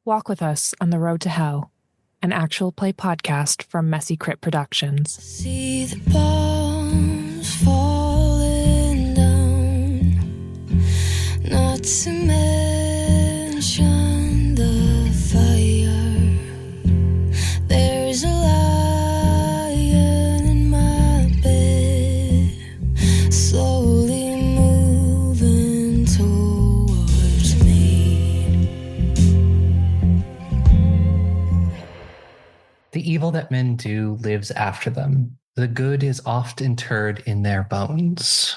Walk with us on the road to hell, an actual play podcast from Messy Crypt Productions. See the bombs falling down, not to mention the fire. There's a lion in my bed, slowly moving towards me. The evil that men do lives after them. The good is oft interred in their bones.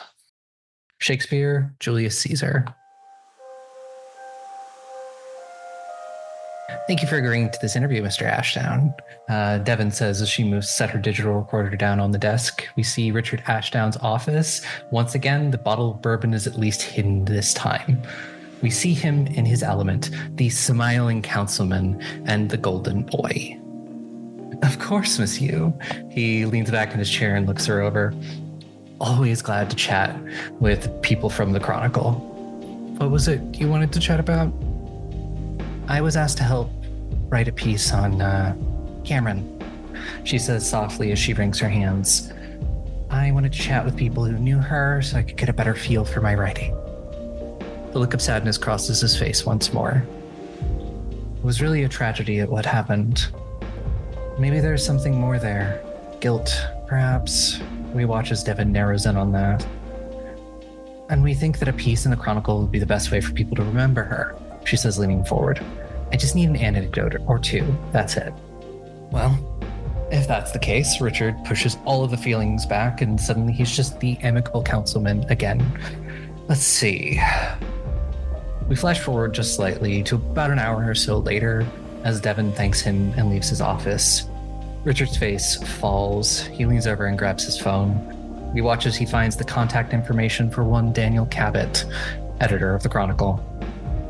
Shakespeare, Julius Caesar. Thank you for agreeing to this interview, Mr. Ashdown. Devin says as she moves to set her digital recorder down on the desk. We see Richard Ashdown's office. Once again, the bottle of bourbon is at least hidden this time. We see him in his element, the smiling councilman and the golden boy. Of course, monsieur. He leans back in his chair and looks her over. Always glad to chat with people from the Chronicle. What was it you wanted to chat about? I was asked to help write a piece on Cameron, she says softly as she wrings her hands. I wanted to chat with people who knew her so I could get a better feel for my writing. The look of sadness crosses his face once more. It was really a tragedy at what happened. Maybe there's something more there. Guilt, perhaps. We watch as Devin narrows in on that. And we think that a piece in the Chronicle would be the best way for people to remember her, she says, leaning forward. I just need an anecdote or two. That's it. Well, if that's the case, Richard pushes all of the feelings back and suddenly he's just the amicable councilman again. Let's see. We flash forward just slightly to about an hour or so later as Devin thanks him and leaves his office. Richard's face falls. He leans over and grabs his phone. We watch as he finds the contact information for one Daniel Cabot, editor of the Chronicle.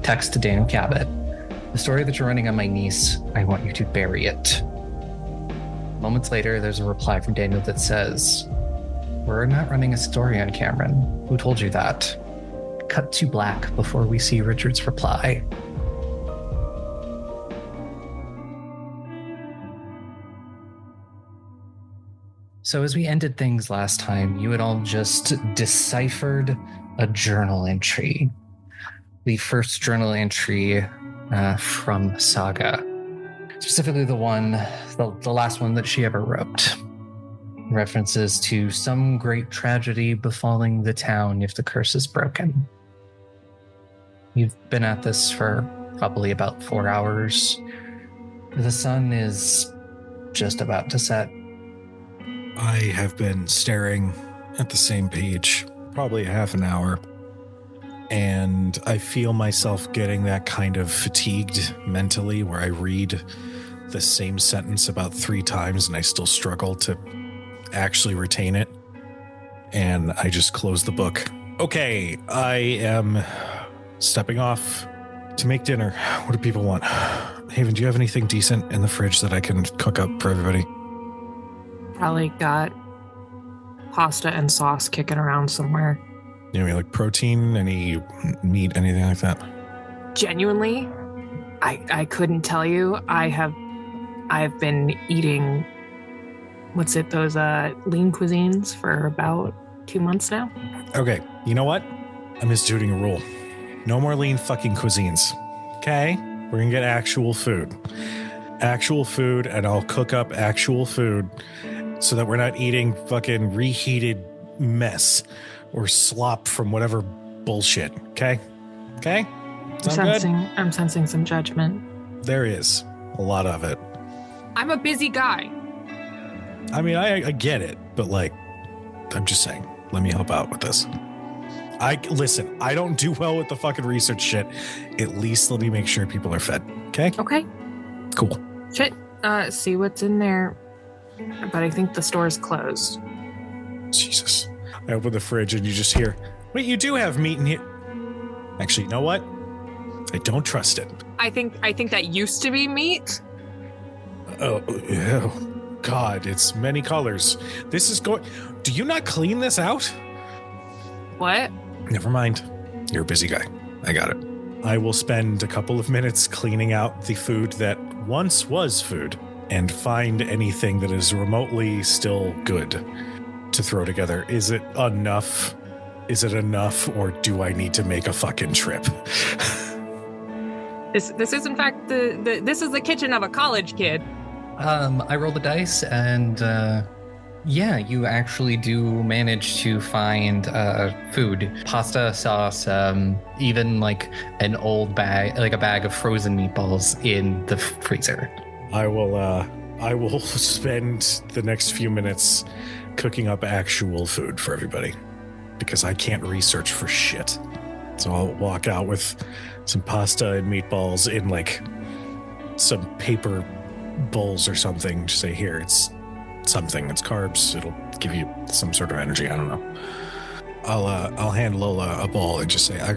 Text to Daniel Cabot. The story that you're running on my niece, I want you to bury it. Moments later, there's a reply from Daniel that says, we're not running a story on Cameron. Who told you that? Cut to black before we see Richard's reply. So as we ended things last time, you had all just deciphered a journal entry. The first journal entry from Saga. Specifically the last one that she ever wrote. References to some great tragedy befalling the town if the curse is broken. You've been at this for probably about 4 hours. The sun is just about to set. I have been staring at the same page probably a half an hour, and I feel myself getting that kind of fatigued mentally where I read the same sentence about 3 times and I still struggle to actually retain it, and I just close the book. Okay, I am stepping off to make dinner. What do people want? Haven, do you have anything decent in the fridge that I can cook up for everybody? Probably got pasta and sauce kicking around somewhere. You know, like protein, any meat, anything like that? Genuinely, I couldn't tell you. I've been eating, those lean cuisines for about 2 months now. Okay, you know what? I'm instituting a rule. No more lean fucking cuisines. Okay? We're gonna get actual food. Actual food, and I'll cook up actual food so that we're not eating fucking reheated mess or slop from whatever bullshit. Okay? Okay? I'm sensing some judgment. There is a lot of it. I'm a busy guy. I mean, I get it, but like, I'm just saying, let me help out with this. Listen, I don't do well with the fucking research shit. At least let me make sure people are fed. Okay? Okay. Cool. Shit. See what's in there. But I think the store's closed. Jesus. I open the fridge and you just hear, wait, you do have meat in here. Actually, you know what? I don't trust it. I think that used to be meat. Oh, God, it's many colors. This is going... Do you not clean this out? What? Never mind. You're a busy guy. I got it. I will spend a couple of minutes cleaning out the food that once was food and find anything that is remotely still good to throw together. Is it enough? Is it enough, or do I need to make a fucking trip? This is in fact this is the kitchen of a college kid. I roll the dice, and yeah, you actually do manage to find food, pasta sauce, even like an old bag, like a bag of frozen meatballs in the freezer. I will spend the next few minutes cooking up actual food for everybody because I can't research for shit. So I'll walk out with some pasta and meatballs in like some paper bowls or something. Just say, here, it's something. It's carbs. It'll give you some sort of energy. I don't know. I'll hand Lola a bowl and just say, I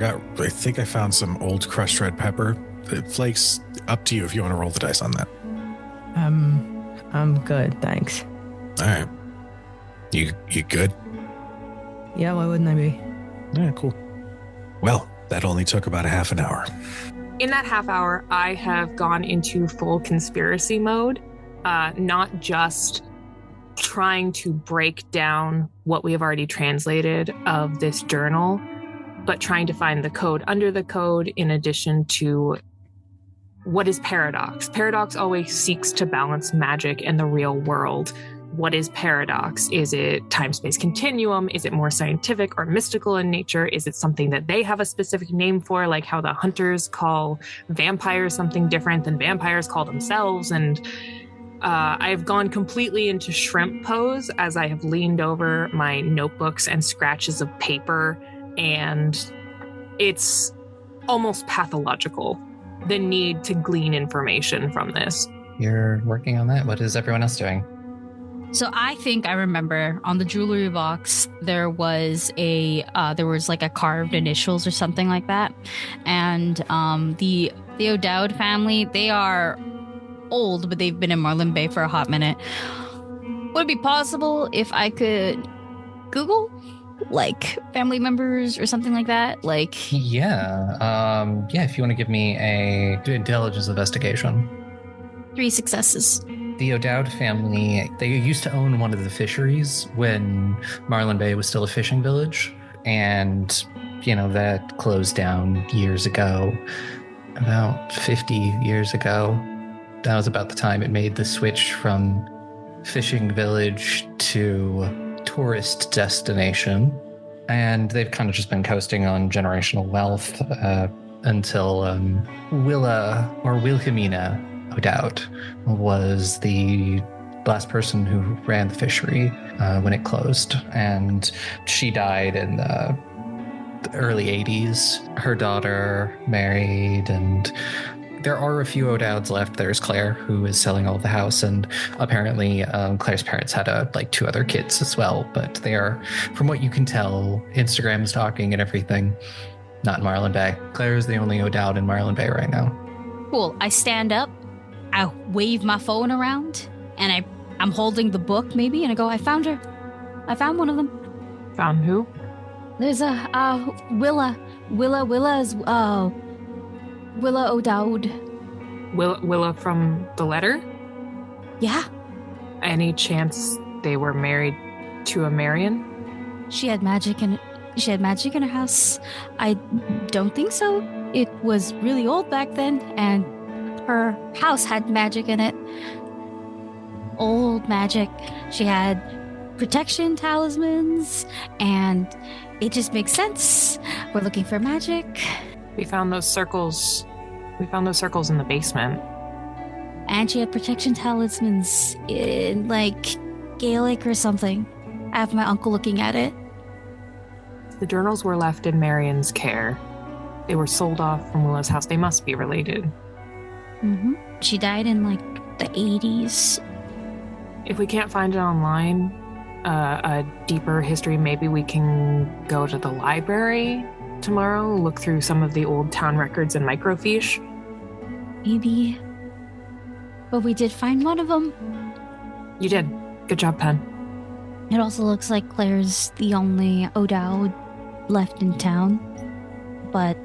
think I found some old crushed red pepper. The flakes, up to you if you want to roll the dice on that. I'm good, thanks. All right. You good? Yeah, why wouldn't I be? Yeah, cool. Well, that only took about a half an hour. In that half hour, I have gone into full conspiracy mode, not just trying to break down what we have already translated of this journal, but trying to find the code under the code in addition to what is paradox. Paradox always seeks to balance magic and the real world. What is paradox? Is it time-space continuum? Is it more scientific or mystical in nature? Is it something that they have a specific name for, like how the hunters call vampires something different than vampires call themselves? And I've gone completely into shrimp pose as I have leaned over my notebooks and scratches of paper, and it's almost pathological, the need to glean information from this. You're working on that. What is everyone else doing? So I think I remember on the jewelry box there was like a carved initials or something like that, and the O'Dowd family, they are old, but they've been in Marlin Bay for a hot minute. Would it be possible if I could Google like family members or something like that? Like, yeah, if you want to give me a intelligence investigation. 3 successes. The O'Dowd family, they used to own one of the fisheries when Marlin Bay was still a fishing village. And, that closed down years ago, about 50 years ago. That was about the time it made the switch from fishing village to tourist destination. And they've kind of just been coasting on generational wealth until Willa or Wilhelmina O'Dowd was the last person who ran the fishery when it closed, and she died in the early 80s. Her daughter married, and there are a few O'Dowds left. There's Claire, who is selling all of the house, and apparently Claire's parents had 2 other kids as well, but they are, from what you can tell, Instagram stalking and everything, not in Marlin Bay. Claire is the only O'Dowd in Marlin Bay right now. Cool. I stand up, I wave my phone around, and I'm holding the book maybe, and I go, I found her. I found one of them. Found who? There's a Willa O'Dowd. Willa from the letter? Yeah. Any chance they were married to a Marion? She had magic in her house. I don't think so. It was really old back then, and her house had magic in it. Old magic. She had protection talismans, and it just makes sense. We're looking for magic. We found those circles. We found those circles in the basement. And she had protection talismans in like Gaelic or something. I have my uncle looking at it. The journals were left in Marion's care. They were sold off from Willa's house. They must be related. Mm-hmm. She died in like the 80s. If we can't find it online, a deeper history, maybe we can go to the library tomorrow, look through some of the old town records and microfiche. Maybe. But we did find one of them. You did. Good job, Pen. It also looks like Claire's the only O'Dowd left in town. But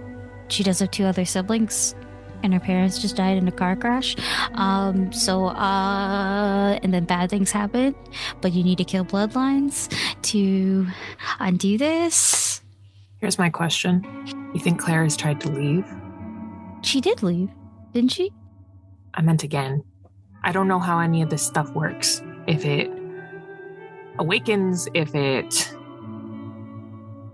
she does have 2 other siblings, and her parents just died in a car crash. And then bad things happen, but you need to kill bloodlines to undo this. Here's my question. You think Claire has tried to leave? She did leave, didn't she? I meant again. I don't know how any of this stuff works. If it awakens, if it...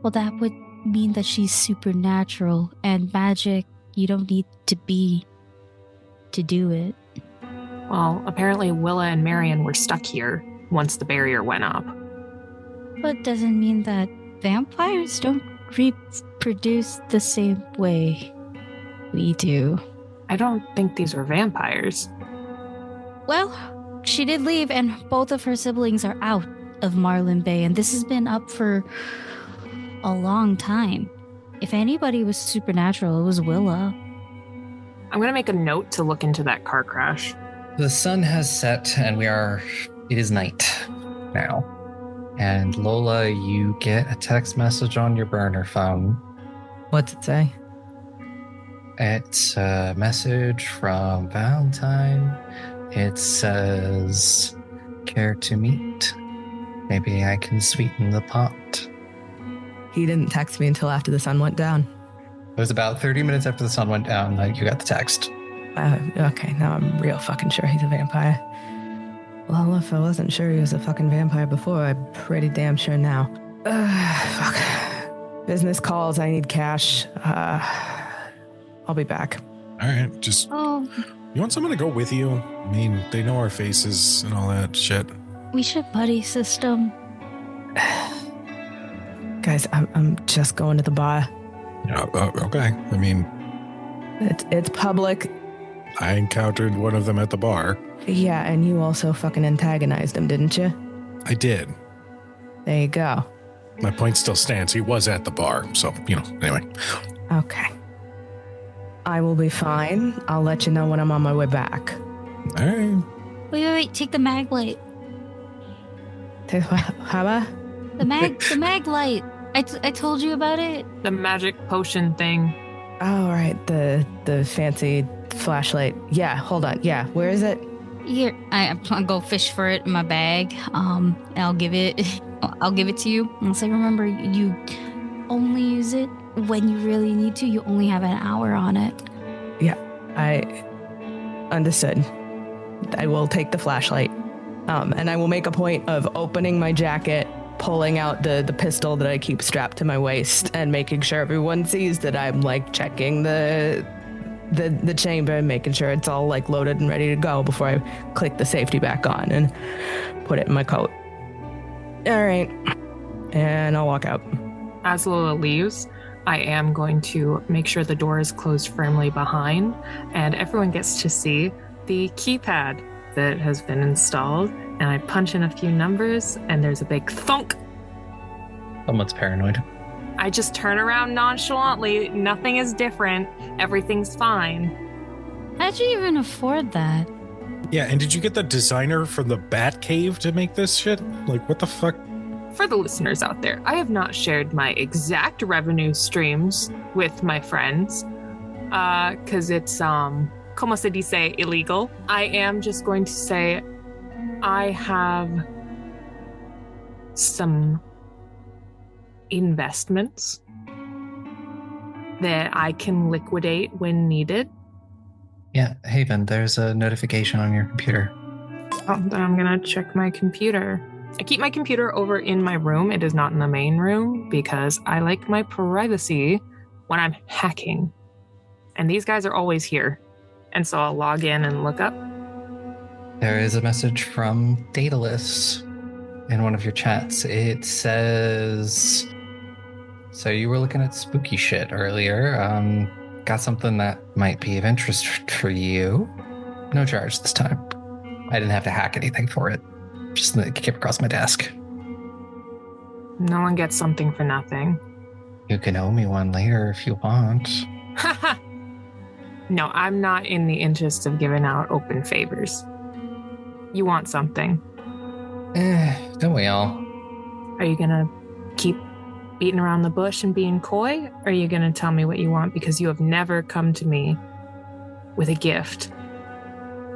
Well, that would mean that she's supernatural, and magic, you don't need to be to do it. Well, apparently Willa and Marion were stuck here once the barrier went up. But doesn't mean that vampires don't reproduce the same way we do. I don't think these were vampires. Well, she did leave, and both of her siblings are out of Marlin Bay, and this has been up for a long time. If anybody was supernatural, it was Willa. I'm going to make a note to look into that car crash. The sun has set and it is night now. And Lola, you get a text message on your burner phone. What's it say? It's a message from Valentine. It says, care to meet? Maybe I can sweeten the pot. He didn't text me until after the sun went down. It was about 30 minutes after the sun went down that you got the text. Okay, now I'm real fucking sure he's a vampire. Well, if I wasn't sure he was a fucking vampire before, I'm pretty damn sure now. Fuck. Business calls, I need cash. I'll be back. All right, just... Oh, You want someone to go with you? I mean, they know our faces and all that shit. we should buddy system. Guys, I'm just going to the bar. Okay. I mean, It's public. I encountered one of them at the bar. Yeah, and you also fucking antagonized him, didn't you? I did. There you go. My point still stands. He was at the bar. So, anyway. Okay. I will be fine. I'll let you know when I'm on my way back. All right. Wait, take the mag light. How about? The mag light. I told you about it. The magic potion thing. Oh, right. The fancy flashlight. Yeah, hold on. Yeah, where is it? Here, I'll go fish for it in my bag. And I'll give it to you. I'll say, remember, you only use it when you really need to. You only have an hour on it. Yeah, I understood. I will take the flashlight. And I will make a point of opening my jacket, pulling out the pistol that I keep strapped to my waist, and making sure everyone sees that I'm checking the chamber and making sure it's all loaded and ready to go before I click the safety back on and put it in my coat. All right. And I'll walk out. As Lola leaves, I am going to make sure the door is closed firmly behind, and everyone gets to see the keypad that has been installed. And I punch in a few numbers, and there's a big thunk. Someone's paranoid. I just turn around nonchalantly. Nothing is different. Everything's fine. How'd you even afford that? Yeah, and did you get the designer from the Bat Cave to make this shit? What the fuck? For the listeners out there, I have not shared my exact revenue streams with my friends because it's, como se dice, illegal. I am just going to say I have some investments that I can liquidate when needed. Yeah, Haven, there's a notification on your computer. Oh, then I'm gonna check my computer. I keep my computer over in my room. It is not in the main room because I like my privacy when I'm hacking. And these guys are always here. And so I'll log in and look up. There is a message from Daedalus in one of your chats. It says, so you were looking at spooky shit earlier. Got something that might be of interest for you. No charge this time. I didn't have to hack anything for it. Just that it came across my desk. No one gets something for nothing. You can owe me one later if you want. Haha. No, I'm not in the interest of giving out open favors. You want something. Don't we all? Are you gonna keep beating around the bush and being coy? Or are you going to tell me what you want? Because you have never come to me with a gift,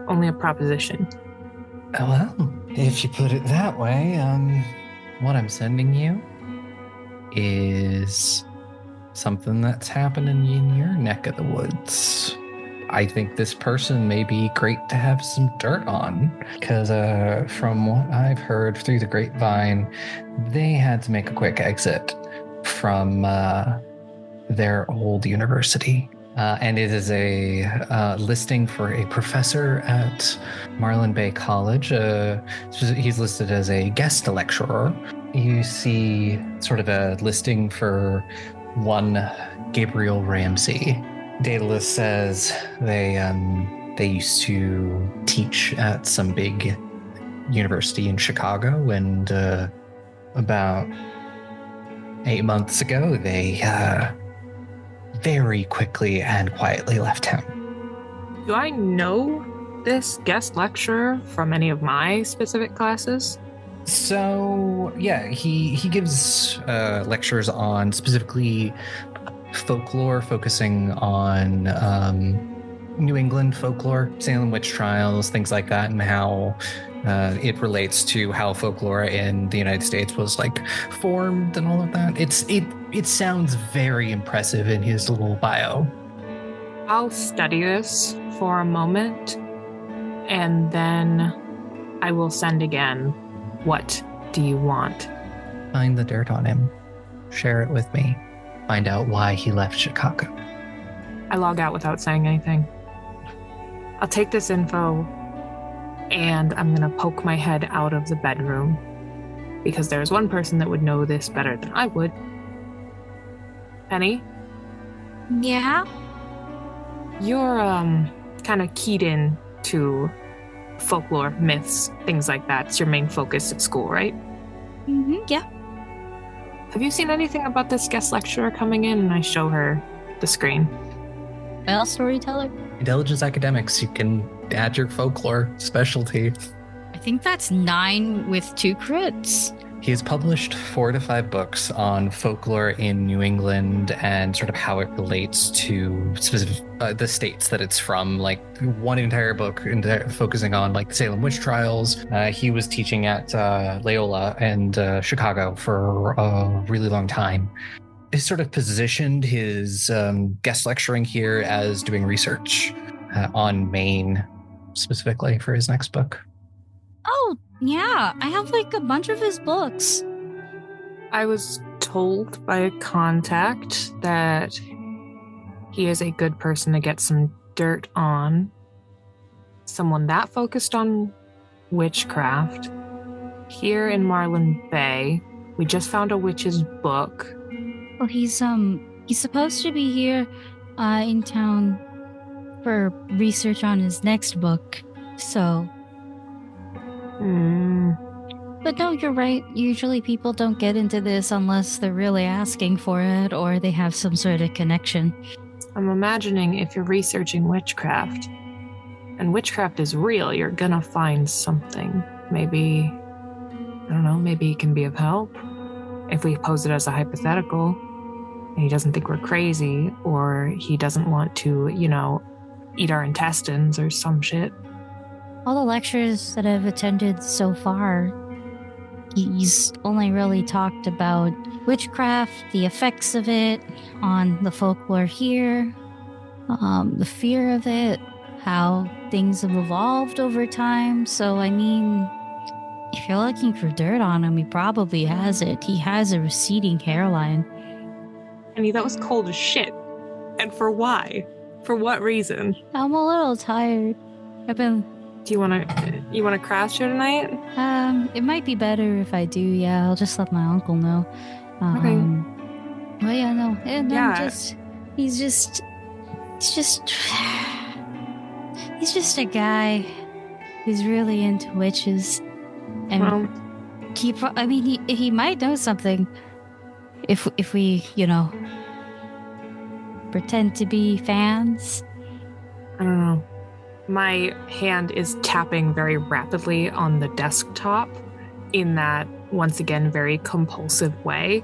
only a proposition. Well, if you put it that way, what I'm sending you is something that's happening in your neck of the woods. I think this person may be great to have some dirt on, because from what I've heard through the grapevine, they had to make a quick exit from their old university. And it is a listing for a professor at Marlin Bay College. He's listed as a guest lecturer. You see sort of a listing for one Gabriel Ramsey. Daedalus says they used to teach at some big university in Chicago, and about 8 months ago, they very quickly and quietly left him. Do I know this guest lecturer from any of my specific classes? So, yeah, he gives lectures on specifically folklore, focusing on New England folklore, Salem witch trials, things like that, and how it relates to how folklore in the United States was like formed and all of that. It sounds very impressive in his little bio. I'll study this for a moment, and then I will send again. What do you want? Find the dirt on him. Share it with me. Find out why he left Chicago. I log out without saying anything. I'll take this info and I'm going to poke my head out of the bedroom, because there's one person that would know this better than I would. Penny? Yeah? You're kind of keyed in to folklore, myths, things like that. It's your main focus at school, right? Mm-hmm, yeah. Have you seen anything about this guest lecturer coming in? And I show her the screen. Well, storyteller. Intelligence academics, you can add your folklore specialty. I think that's 9 with 2 crits. He has published 4 to 5 books on folklore in New England and sort of how it relates to specific the states that it's from. Like one entire book focusing on like the Salem witch trials. He was teaching at Lola and Chicago for a really long time. He's sort of positioned his guest lecturing here as doing research on Maine specifically for his next book. Oh, yeah. I have like a bunch of his books. I was told by a contact that he is a good person to get some dirt on. Someone that focused on witchcraft. Here in Marlin Bay, we just found a witch's book. Well, he's supposed to be here in town for research on his next book. So But no, you're right. Usually people don't get into this unless they're really asking for it or they have some sort of connection. I'm imagining if you're researching witchcraft, and witchcraft is real, you're gonna find something. Maybe, I don't know, maybe it can be of help. If we pose it as a hypothetical, and he doesn't think we're crazy, or he doesn't want to, eat our intestines or some shit. All the lectures that I've attended so far, he's only really talked about witchcraft, the effects of it on the folklore here, the fear of it, how things have evolved over time. So, I mean, if you're looking for dirt on him, he probably has it. He has a receding hairline. And that was cold as shit. And for why? For what reason? I'm a little tired. Do you want to crash here tonight? It might be better if I do. Yeah, I'll just let my uncle know. Okay. Well, yeah, no, and Yeah. he's just a guy who's really into witches, and he might know something if we pretend to be fans. I don't know. My hand is tapping very rapidly on the desktop in that, once again, very compulsive way.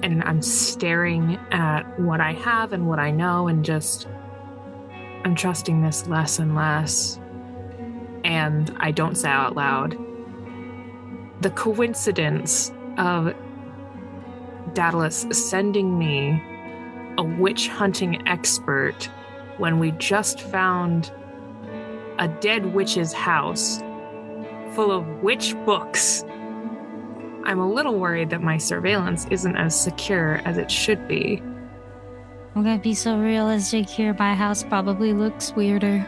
and I'm staring at what I have and what I know, and just I'm trusting this less and less. And I don't say out loud, the coincidence of Daedalus sending me a witch hunting expert when we just found a dead witch's house full of witch books. I'm a little worried that my surveillance isn't as secure as it should be. I'm gonna be so realistic here. My house probably looks weirder.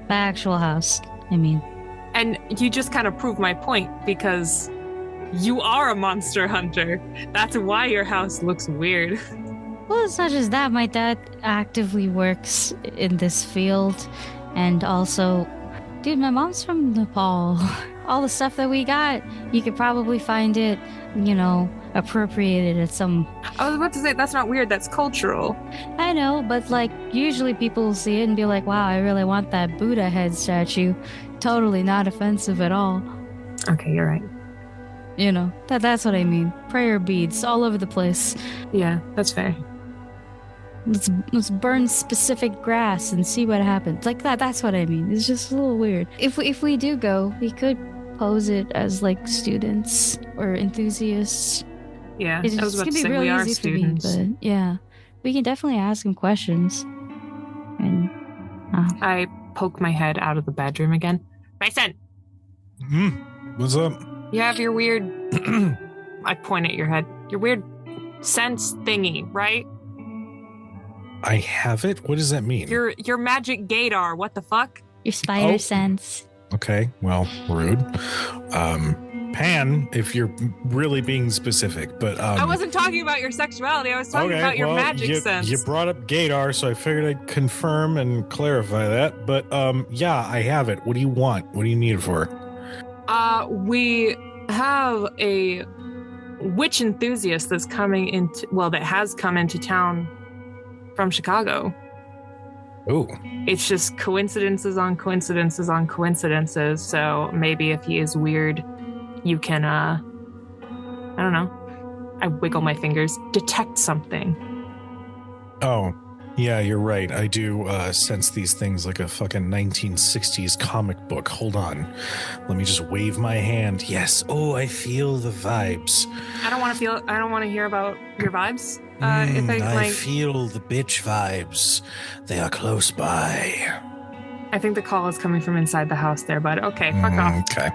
My actual house, I mean. And you just kind of prove my point, because you are a monster hunter. That's why your house looks weird. Well, it's not just that. My dad actively works in this field. And also, dude, my mom's from Nepal. All the stuff that we got, you could probably find it, appropriated at some... I was about to say, that's not weird, that's cultural. I know, but usually people see it and be like, wow, I really want that Buddha head statue. Totally not offensive at all. Okay, you're right. That's what I mean. Prayer beads all over the place. Yeah, that's fair. Let's burn specific grass and see what happens. Like that. That's what I mean. It's just a little weird. If we do go, we could pose it as students or enthusiasts. Yeah, It's I was about to gonna be say real we are easy students. for me, but yeah, we can definitely ask him questions. And I poke my head out of the bedroom again. Mason, What's up? you have your weird... I point at your head. Your weird sense thingy, right? I have it? What does that mean? Your magic gaydar. What the fuck? your spider Oh. sense. Okay, well, rude. Pan, if you're really being specific, but I wasn't talking about your sexuality. I was talking about your magic sense. You brought up Gaydar, so I figured I'd confirm and clarify that. But yeah, I have it. What do you want? What do you need it for? We have a witch enthusiast that's that has come into town from Chicago. Oh, It's just coincidences on coincidences on coincidences. So maybe if he is weird, you can, I don't know. I wiggle my fingers, detect something. oh, yeah, you're right. I do sense these things like a fucking 1960s comic book. Hold on. Let me just wave my hand. Yes. Oh, I feel the vibes. I don't want to hear about your vibes. I feel the bitch vibes. They are close by. I think the call is coming from inside the house there, but okay, fuck off. Okay.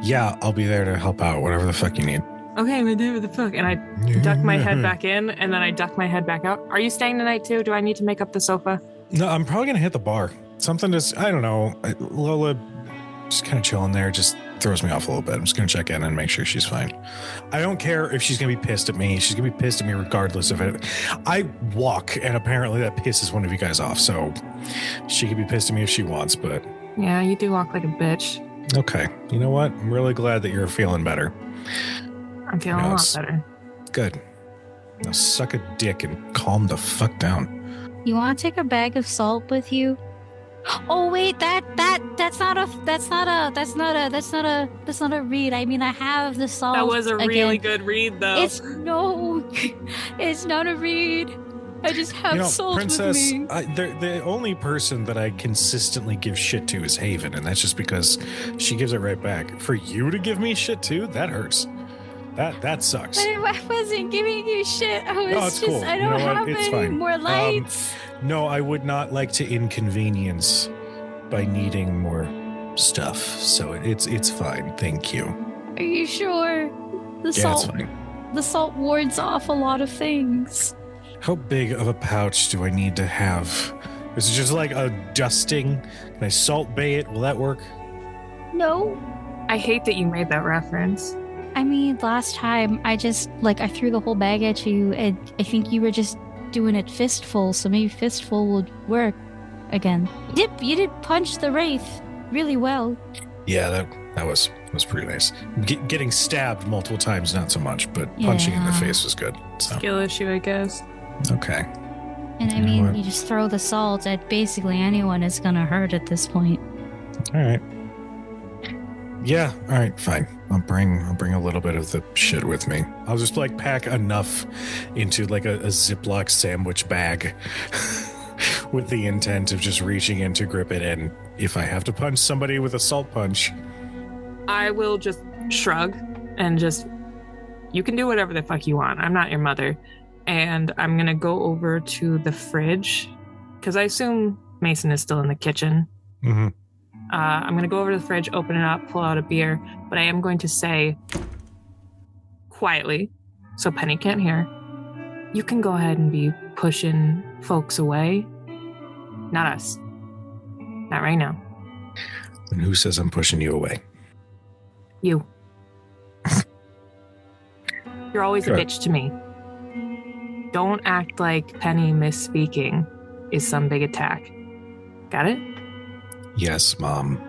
Yeah, I'll be there to help out, whatever the fuck you need. Okay, what the fuck? And I duck my head back in, and then I duck my head back out. Are you staying tonight too? Do I need to make up the sofa? No, I'm probably gonna hit the bar. Something just, I don't know. Lola just kind of chilling there just throws me off a little bit. I'm just gonna check in and make sure she's fine. I don't care if she's gonna be pissed at me. She's gonna be pissed at me regardless of it. I walk, and apparently that pisses one of you guys off. So she could be pissed at me if she wants, but Yeah, you do walk like a bitch. okay. You know what? I'm really glad that you're feeling better. I'm feeling a lot better. Good. Now suck a dick and calm the fuck down. You want to take a bag of salt with you? Oh wait, that's not a read. I mean, I have the salt. That was a again. really good read, though. It's not a read. I just have salt Princess, with me. the only person that I consistently give shit to is Haven, and that's just because she gives it right back. For you to give me shit too, that hurts. That sucks. But I wasn't giving you shit. It's cool. I You don't know what? have It's any fine. more lights. No, I would not like to inconvenience by needing more stuff. So it's fine. Thank you. Are you sure? The Yeah, salt. it's fine. The salt wards off a lot of things. How big of a pouch do I need to have? Is it just like a dusting? Can I salt bay it? Will that work? No. I hate that you made that reference. I mean, last time I just I threw the whole bag at you, and I think you were just doing it fistful, so maybe fistful would work again. You did punch the wraith really well. Yeah, that was pretty nice. Getting stabbed multiple times, not so much, but punching in the Yeah. face was good. So Skill issue, I guess. okay. And I You know mean, what? you just throw the salt at basically anyone is gonna hurt at this point. All right. Yeah, all right, fine. I'll bring a little bit of the shit with me. I'll just like pack enough into like a Ziploc sandwich bag with the intent of just reaching in to grip it in if I have to punch somebody with a salt punch. I will just shrug and just, you can do whatever the fuck you want. I'm not your mother. And I'm going to go over to the fridge because I assume Mason is still in the kitchen. Mm-hmm. I'm going to go over to the fridge, open it up, pull out a beer, but I am going to say quietly, so Penny can't hear, you can go ahead and be pushing folks away. Not us. Not right now. And who says I'm pushing you away? You. You're always Sure. a bitch to me. Don't act like Penny misspeaking is some big attack. Got it? Yes, Mom.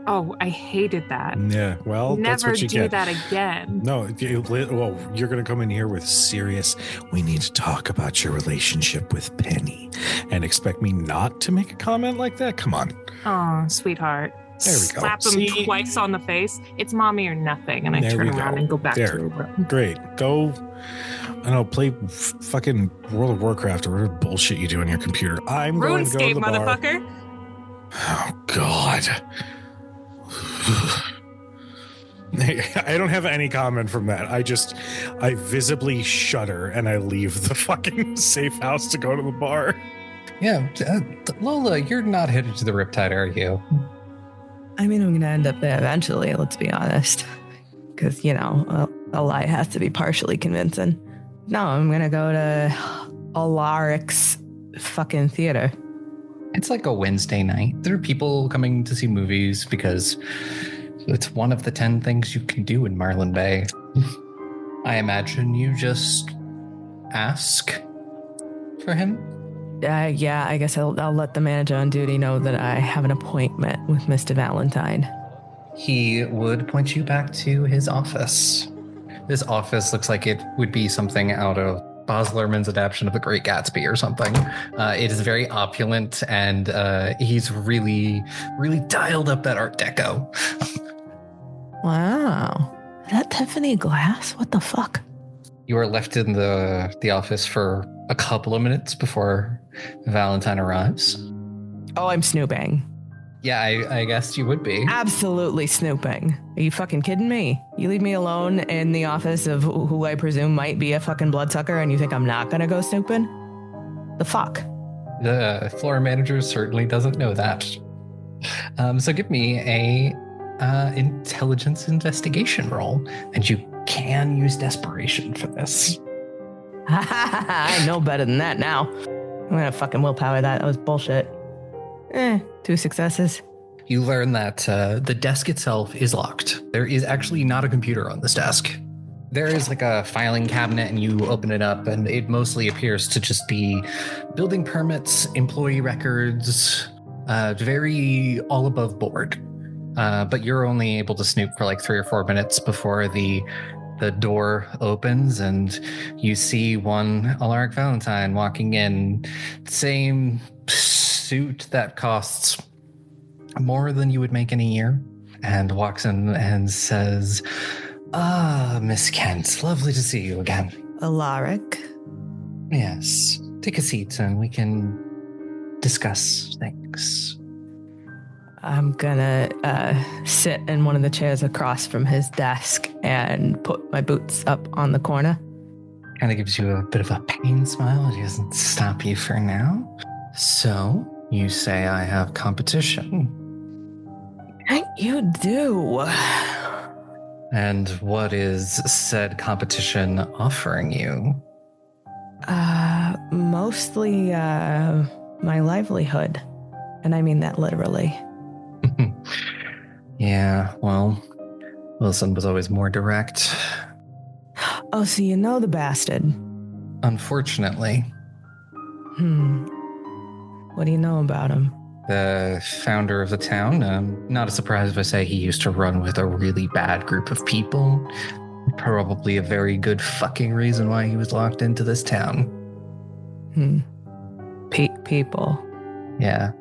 Oh, I hated that. Yeah, well, that's Never what you do get. that again. No, you're going to come in here with serious, we need to talk about your relationship with Penny and expect me not to make a comment like that? Come on. Oh, sweetheart. There we go. Slap him See? twice on the face. It's mommy or nothing. And I There turn we around go. and go back There. to her room. Great. Go, I don't know, play fucking World of Warcraft or whatever bullshit you do on your computer. I'm going to go to RuneScape, the bar. motherfucker. Oh, God. I don't have any comment from that. I visibly shudder and I leave the fucking safe house to go to the bar. Yeah, Lola, you're not headed to the Riptide, are you? I mean, I'm going to end up there eventually, let's be honest. Because, you know, a lie has to be partially convincing. No, I'm going to go to Alaric's fucking theater. It's like a Wednesday night. There are people coming to see movies because it's one of the 10 things you can do in Marlin Bay. I imagine you just ask for him. Yeah, I guess I'll let the manager on duty know that I have an appointment with Mr. Valentine. He would point you back to his office. This office looks like it would be something out of Baz Luhrmann's adaptation of The Great Gatsby or something. It is very opulent, and he's really, really dialed up that Art Deco. Wow. Is that Tiffany glass? What the fuck? You are left in the office for a couple of minutes before Valentine arrives. Oh, I'm snooping. Yeah, I guess you would be. Absolutely snooping. Are you fucking kidding me? You leave me alone in the office of who I presume might be a fucking bloodsucker and you think I'm not gonna go snooping? The fuck? The floor manager certainly doesn't know that. So give me a intelligence investigation roll, and you can use desperation for this. I know better than that now. I'm gonna fucking willpower that. That was bullshit. 2 successes. You learn that the desk itself is locked. There is actually not a computer on this desk. There is like a filing cabinet, and you open it up, and it mostly appears to just be building permits, employee records, very all above board. But you're only able to snoop for like 3 or 4 minutes before the door opens, and you see one Alaric Valentine walking in, same suit that costs more than you would make in a year, and walks in and says, Miss Kent, lovely to see you again. Alaric. Yes, take a seat and we can discuss things. I'm gonna sit in one of the chairs across from his desk and put my boots up on the corner. Kind of gives you a bit of a pain smile. It doesn't stop you for now. So, you say I have competition. You do. And what is said competition offering you? Mostly my livelihood. And I mean that literally. Yeah, well, Wilson was always more direct. Oh, so you know the bastard. Unfortunately, What do you know about him? the founder of the town, not a surprise if I say he used to run with a really bad group of people. Probably a very good fucking reason why he was locked into this town. People. Yeah.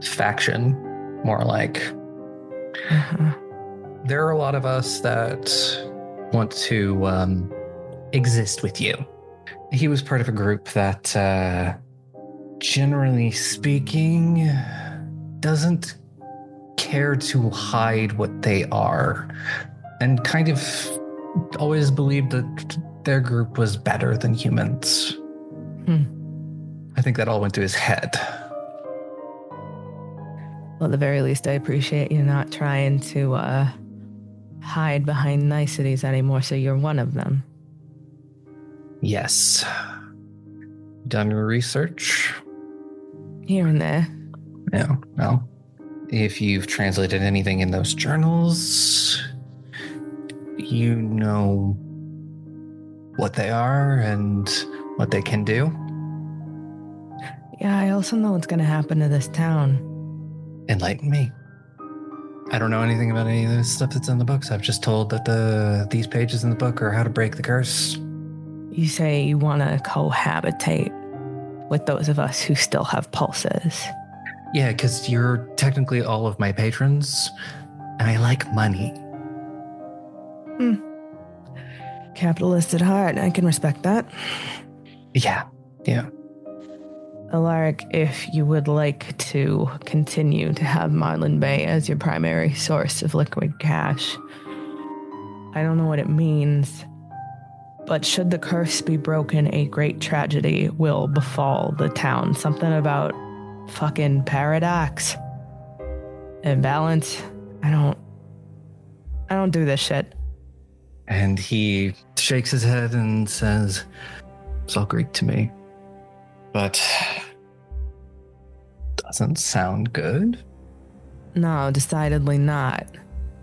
Faction, more like. Uh-huh. There are a lot of us that want to exist with you. He was part of a group that, generally speaking, doesn't care to hide what they are, and kind of always believed that their group was better than humans. I think that all went to his head. Well, at the very least, I appreciate you not trying to hide behind niceties anymore, so you're one of them. Yes. Done your research? Here and there. Yeah, well, if you've translated anything in those journals, you know what they are and what they can do. Yeah, I also know what's going to happen to this town. Enlighten me. I don't know anything about any of this stuff that's in the books. I've just told that these pages in the book are how to break the curse. You say you want to cohabitate with those of us who still have pulses. Yeah, because you're technically all of my patrons, and I like money. Capitalist at heart, I can respect that. Yeah. Alaric, if you would like to continue to have Marlin Bay as your primary source of liquid cash, I don't know what it means, but should the curse be broken, a great tragedy will befall the town. Something about fucking paradox. Imbalance. I don't do this shit. And he shakes his head and says, it's all Greek to me. But doesn't sound good. No, decidedly not.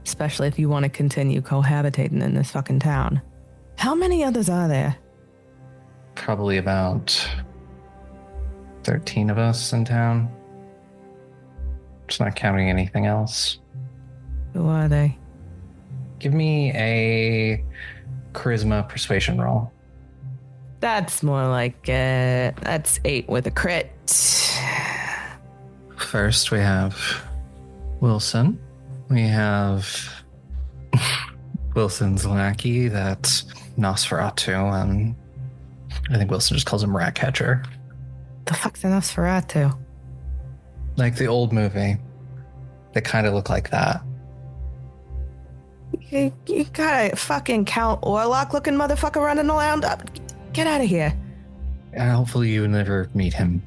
Especially if you want to continue cohabitating in this fucking town. How many others are there? Probably about 13 of us in town. Just not counting anything else. Who are they? Give me a charisma persuasion roll. That's more like that's 8 with a crit. First, we have Wilson. We have Wilson's lackey, that's Nosferatu. I think Wilson just calls him Ratcatcher. The fuck's an Nosferatu? Like the old movie. They kind of look like that. You got a fucking Count Orlok looking motherfucker running around. Get out of here. Hopefully you never meet him.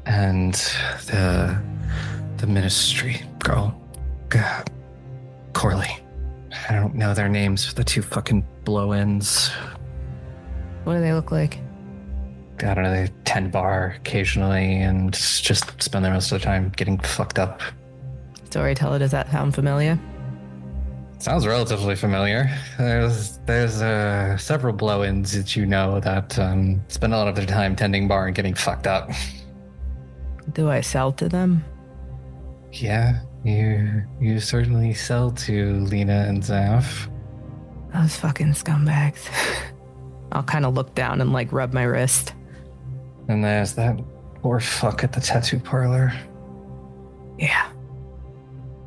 And the ministry girl, Corley. I don't know their names. The two fucking blow-ins. What do they look like? I don't know. They tend bar occasionally and just spend the rest of the time getting fucked up. Storyteller, does that sound familiar? Sounds relatively familiar. There's several blow-ins that you know that spend a lot of their time tending bar and getting fucked up. Do I sell to them? Yeah, you certainly sell to Lena and Zaf. Those fucking scumbags. I'll kind of look down and like rub my wrist. And there's that poor fuck at the tattoo parlor. Yeah.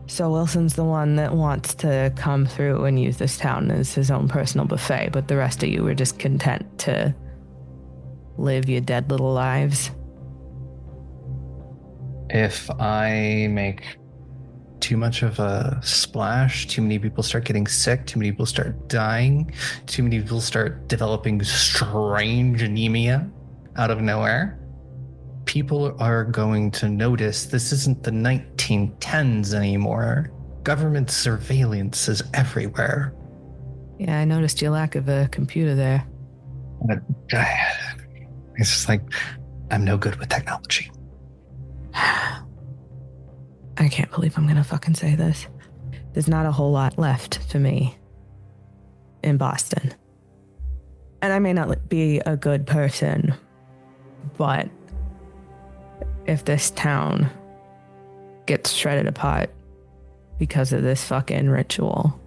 So Wilson's the one that wants to come through and use this town as his own personal buffet, but the rest of you were just content to live your dead little lives. If I make too much of a splash, too many people start getting sick, too many people start dying, too many people start developing strange anemia out of nowhere, people are going to notice this isn't the 1910s anymore. Government surveillance is everywhere. Yeah, I noticed your lack of a computer there. But, it's just like, I'm no good with technology. I can't believe I'm gonna fucking say this. There's not a whole lot left for me in Boston. And I may not be a good person, but if this town gets shredded apart because of this fucking ritual,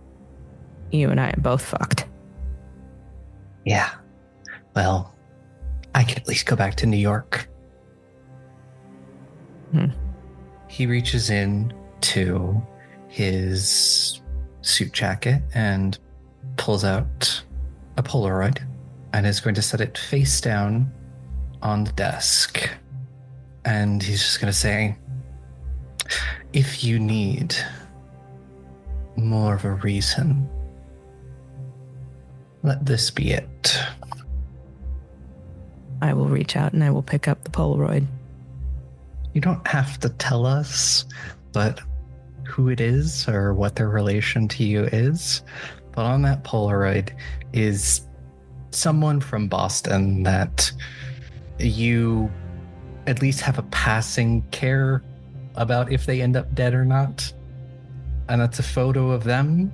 you and I are both fucked. Yeah. Well, I can at least go back to New York. He reaches in to his suit jacket and pulls out a Polaroid and is going to set it face down on the desk. And he's just going to say, if you need more of a reason, let this be it. I will reach out and I will pick up the Polaroid. You don't have to tell us, but who it is or what their relation to you is. But on that Polaroid is someone from Boston that you at least have a passing care about if they end up dead or not. And that's a photo of them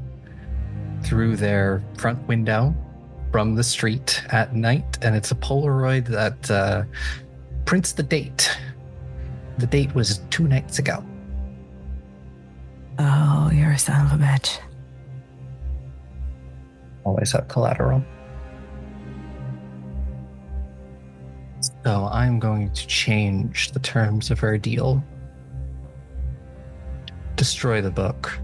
through their front window from the street at night. And it's a Polaroid that prints the date. The date was 2 nights ago. Oh, you're a son of a bitch. Always have collateral. So I'm going to change the terms of our deal. Destroy the book.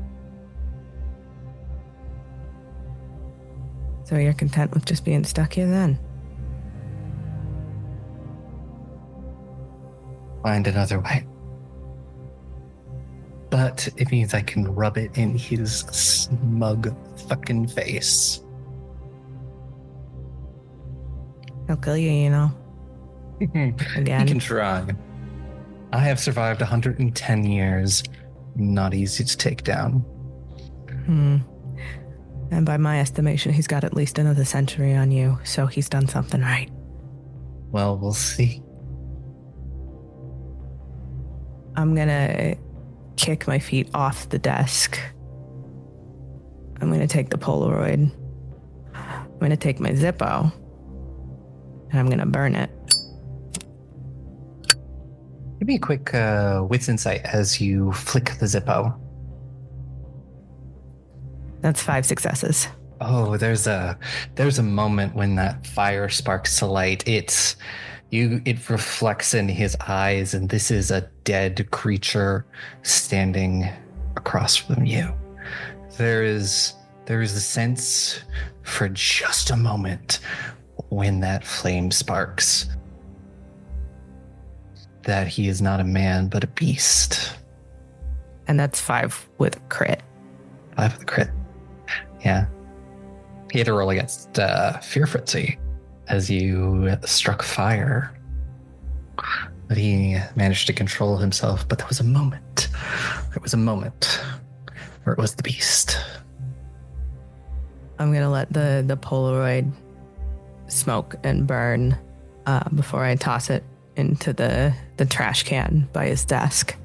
So you're content with just being stuck here then? Find another way. But it means I can rub it in his smug fucking face. He'll kill you, you know. He Again. can try. I have survived 110 years. Not easy to take down. And by my estimation, he's got at least another century on you, so he's done something right. Well, we'll see. I'm gonna kick my feet off the desk. I'm gonna take the Polaroid. I'm gonna take my Zippo. And I'm gonna burn it. Give me a quick wits insight as you flick the Zippo. That's 5 successes. Oh, there's a moment when that fire sparks to light. It reflects in his eyes, and this is a dead creature standing across from you. There is a sense for just a moment when that flame sparks that he is not a man but a beast. And that's 5 with crit. 5 with a crit. Yeah. He had to roll against Fear Frenzy as you struck fire. But he managed to control himself. But there was a moment. There was a moment where it was the beast. I'm gonna let the Polaroid smoke and burn before I toss it into the trash can by his desk.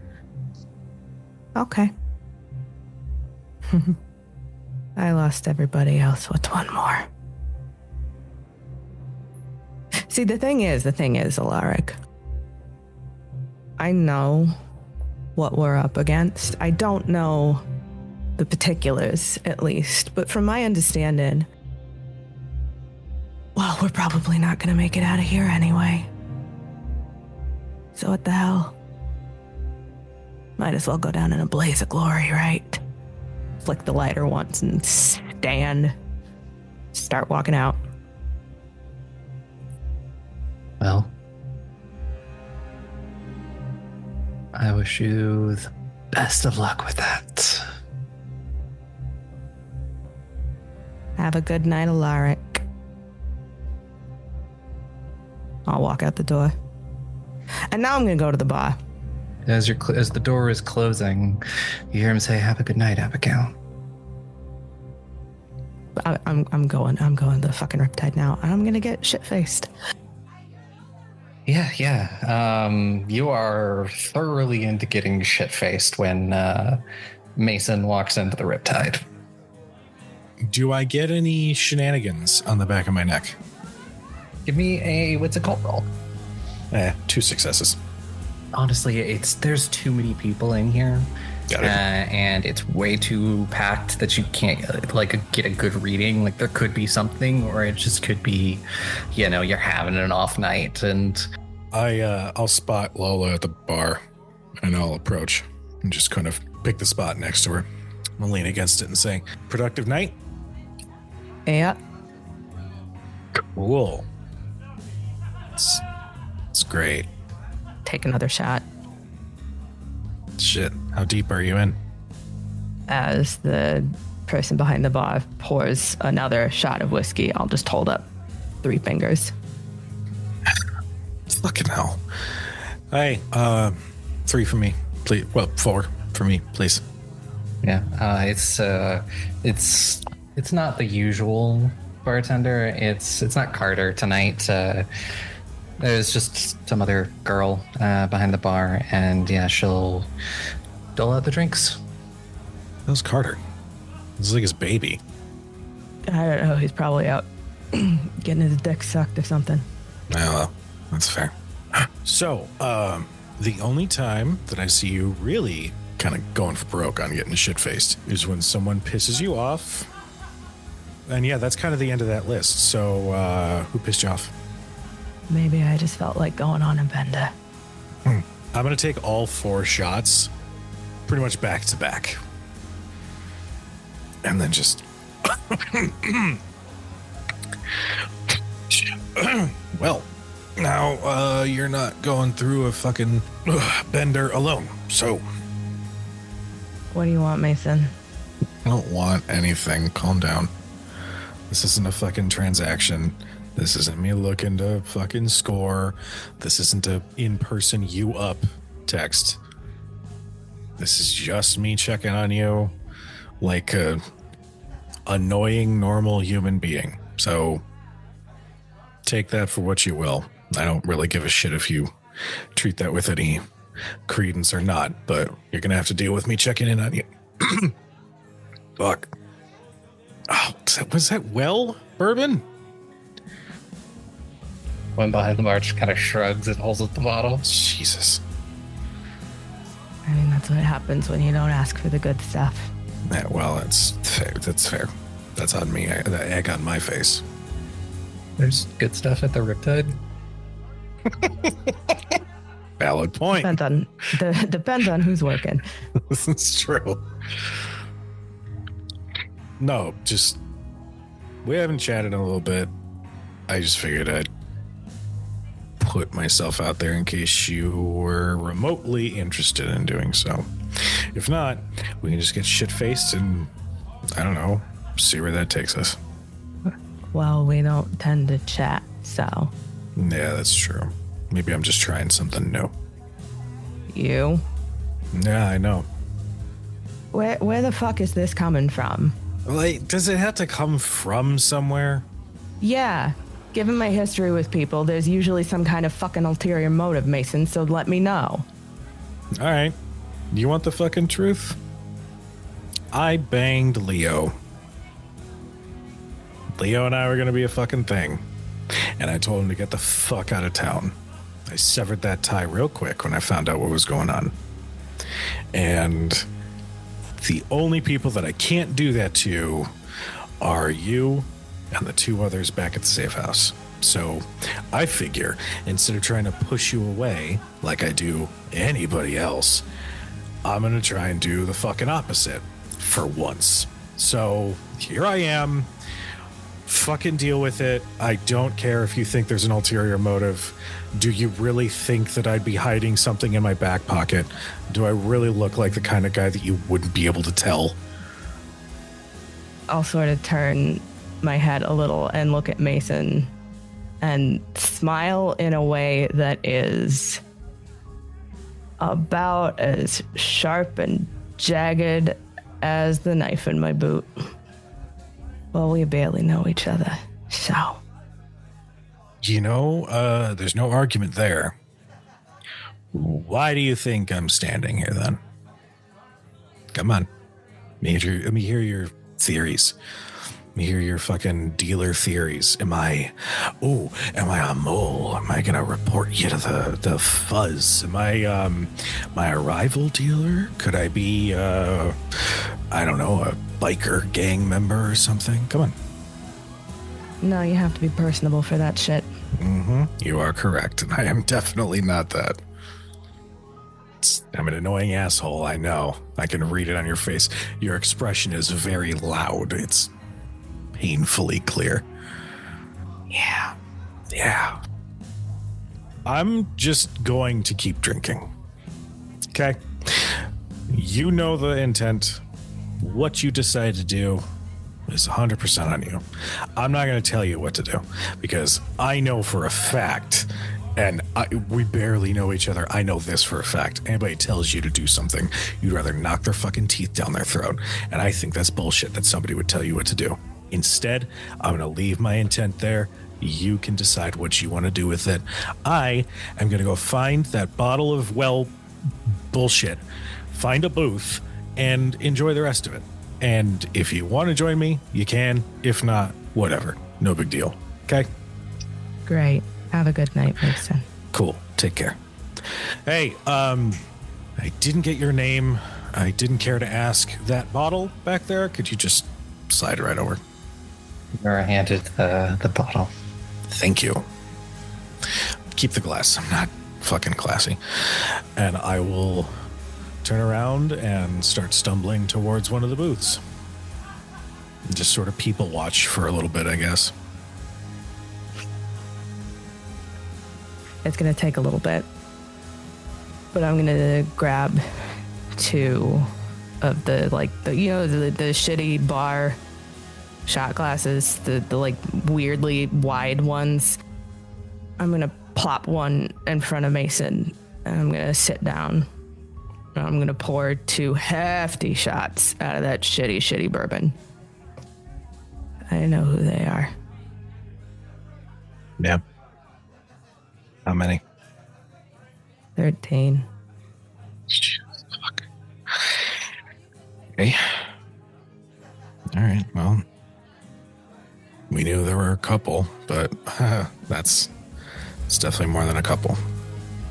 Okay. I lost everybody else. What's one more? See, the thing is, Alaric, I know what we're up against. I don't know the particulars, at least, but from my understanding, well, we're probably not going to make it out of here anyway. So what the hell? Might as well go down in a blaze of glory, right? Flick the lighter once and start walking out. Well, I wish you the best of luck with that. Have a good night, Alaric. I'll walk out the door. And now I'm going to go to the bar. As the door is closing, you hear him say, "Have a good night, Abigail." I'm going to the fucking Riptide now, and I'm going to get shit-faced. Yeah. You are thoroughly into getting shit-faced when Mason walks into the Riptide. Do I get any shenanigans on the back of my neck? Give me a what's it called roll. 2 successes. Honestly, there's too many people in here, Got it. And it's way too packed that you can't get a good reading. Like there could be something, or it just could be, you're having an off night. And I'll spot Lola at the bar, and I'll approach and just kind of pick the spot next to her. I'm gonna lean against it and say, "Productive night." Yeah. Cool. It's great. Take another shot. Shit. How deep are you in? As the person behind the bar pours another shot of whiskey, I'll just hold up 3 fingers. Fucking hell. Hey, 3 for me, please. Well, 4 for me, please. Yeah, it's not the usual bartender. It's not Carter tonight. There's just some other girl behind the bar, and yeah, she'll dole out the drinks. That was Carter. This is like his baby. I don't know. He's probably out getting his dick sucked or something. Oh, well, that's fair. So, the only time that I see you really kind of going for broke on getting shit-faced is when someone pisses you off. And yeah, that's kind of the end of that list. So, who pissed you off? Maybe I just felt like going on a bender. I'm going to take all 4 shots pretty much back to back. And then just... Well, now you're not going through a fucking bender alone, so... What do you want, Mason? I don't want anything. Calm down. This isn't a fucking transaction. This isn't me looking to fucking score. This isn't a in-person you up text. This is just me checking on you like a annoying normal human being. So take that for what you will. I don't really give a shit if you treat that with any credence or not, but you're gonna have to deal with me checking in on you. Fuck. Oh, was that well bourbon? One behind the bar just kind of shrugs and holds up the bottle. Jesus. I mean, that's what happens when you don't ask for the good stuff. Yeah, well, that's fair. That's fair. That's on me. The egg on my face. There's good stuff at the Riptide. Valid point. Depends on who's working. This is true. No, just we haven't chatted in a little bit. I just figured I'd put myself out there in case you were remotely interested in doing so. If not, we can just get shit-faced and, I don't know, see where that takes us. Well, we don't tend to chat, so. Yeah, that's true. Maybe I'm just trying something new. You? Yeah, I know. Where the fuck is this coming from? Like, does it have to come from somewhere? Yeah. Given my history with people, there's usually some kind of fucking ulterior motive, Mason, so let me know. All right. You want the fucking truth? I banged Leo. Leo and I were going to be a fucking thing. And I told him to get the fuck out of town. I severed that tie real quick when I found out what was going on. And the only people that I can't do that to are you and the 2 others back at the safe house. So I figure instead of trying to push you away like I do anybody else, I'm going to try and do the fucking opposite for once. So here I am. Fucking deal with it. I don't care if you think there's an ulterior motive. Do you really think that I'd be hiding something in my back pocket? Do I really look like the kind of guy that you wouldn't be able to tell? I'll sort of turn my head a little and look at Mason and smile in a way that is about as sharp and jagged as the knife in my boot. Well, we barely know each other, so. You know, there's no argument there. Why do you think I'm standing here then? Come on. Let me hear your theories. Let me hear your fucking dealer theories. Am I a mole? Am I gonna report you to the fuzz? Am I my arrival dealer? Could I be I don't know, a biker gang member or something? Come on. No, you have to be personable for that shit. Mm-hmm. You are correct. I am definitely not that. I'm an annoying asshole, I know. I can read it on your face. Your expression is very loud. It's painfully clear. Yeah. I'm just going to keep drinking. Okay? You know the intent. What you decide to do is 100% on you. I'm not going to tell you what to do because I know for a fact, and we barely know each other. I know this for a fact. Anybody tells you to do something, you'd rather knock their fucking teeth down their throat. And I think that's bullshit that somebody would tell you what to do. Instead, I'm going to leave my intent there. You can decide what you want to do with it. I am going to go find that bottle of, bullshit, find a booth, and enjoy the rest of it. And if you want to join me, you can. If not, whatever. No big deal. Okay? Great. Have a good night, Mason. Cool. Take care. Hey, I didn't get your name. I didn't care to ask. That bottle back there, could you just slide right over? You're handed the bottle. Thank you. Keep the glass. I'm not fucking classy. And I will turn around and start stumbling towards one of the booths. Just sort of people watch for a little bit, I guess. It's going to take a little bit, but I'm going to grab 2 of the shitty bar shot glasses, the weirdly wide ones. I'm going to plop one in front of Mason, and I'm going to sit down. And I'm going to pour 2 hefty shots out of that shitty bourbon. I know who they are. Yeah. How many? 13. Fuck. Okay. All right. Well, we knew there were a couple, but it's definitely more than a couple.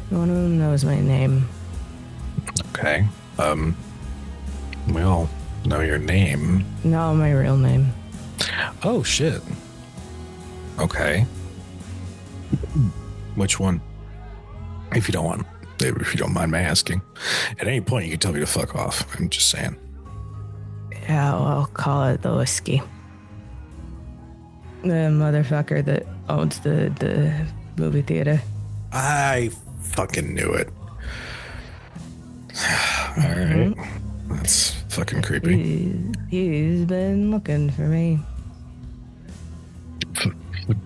One of them knows my name. Okay. We all know your name. No, my real name. Oh, shit. Okay. Which one? If you don't mind my asking. At any point, you can tell me to fuck off. I'm just saying. Yeah, well, I'll call it the whiskey. The motherfucker that owns the movie theater. I fucking knew it. All right. That's fucking creepy. He's been looking for me.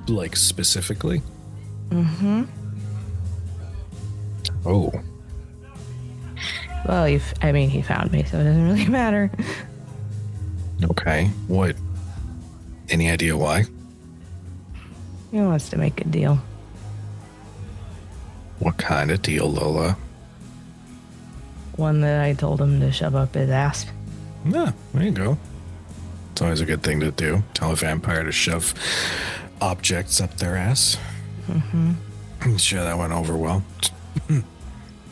Like, specifically? Mm-hmm. Oh. Well, he found me, so it doesn't really matter. Okay. What? Any idea why? He wants to make a deal. What kind of deal, Lola? One that I told him to shove up his ass. Yeah, there you go. It's always a good thing to do. Tell a vampire to shove objects up their ass. Mm-hmm. I'm sure that went over well.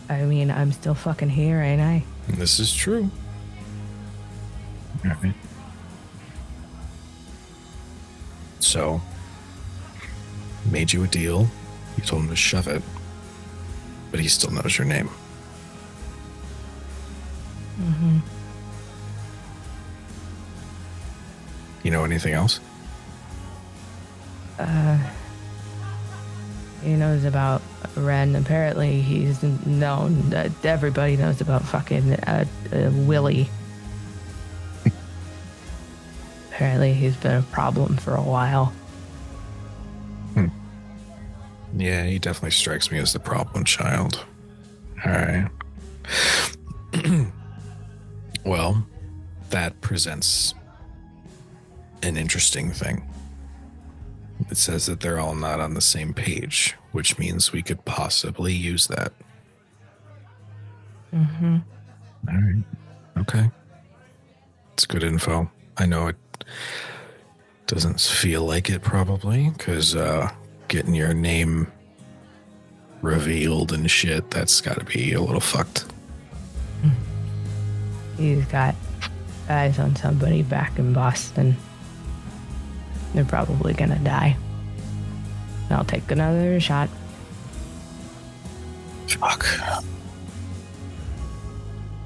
I mean, I'm still fucking here, ain't I? This is true. All right. So, made you a deal. You told him to shove it. But he still knows your name. Mm-hmm. You know anything else? He knows about Ren. Apparently, he's known. Everybody knows about fucking Willie. Apparently, he's been a problem for a while. Yeah, he definitely strikes me as the problem child. All right. Well, that presents an interesting thing. It says that they're all not on the same page, which means we could possibly use that. Mm-hmm. All right. Okay. It's good info. I know it doesn't feel like it probably, because getting your name revealed and shit, that's got to be a little fucked. He's got eyes on somebody back in Boston. They're probably gonna die. I'll take another shot. Fuck.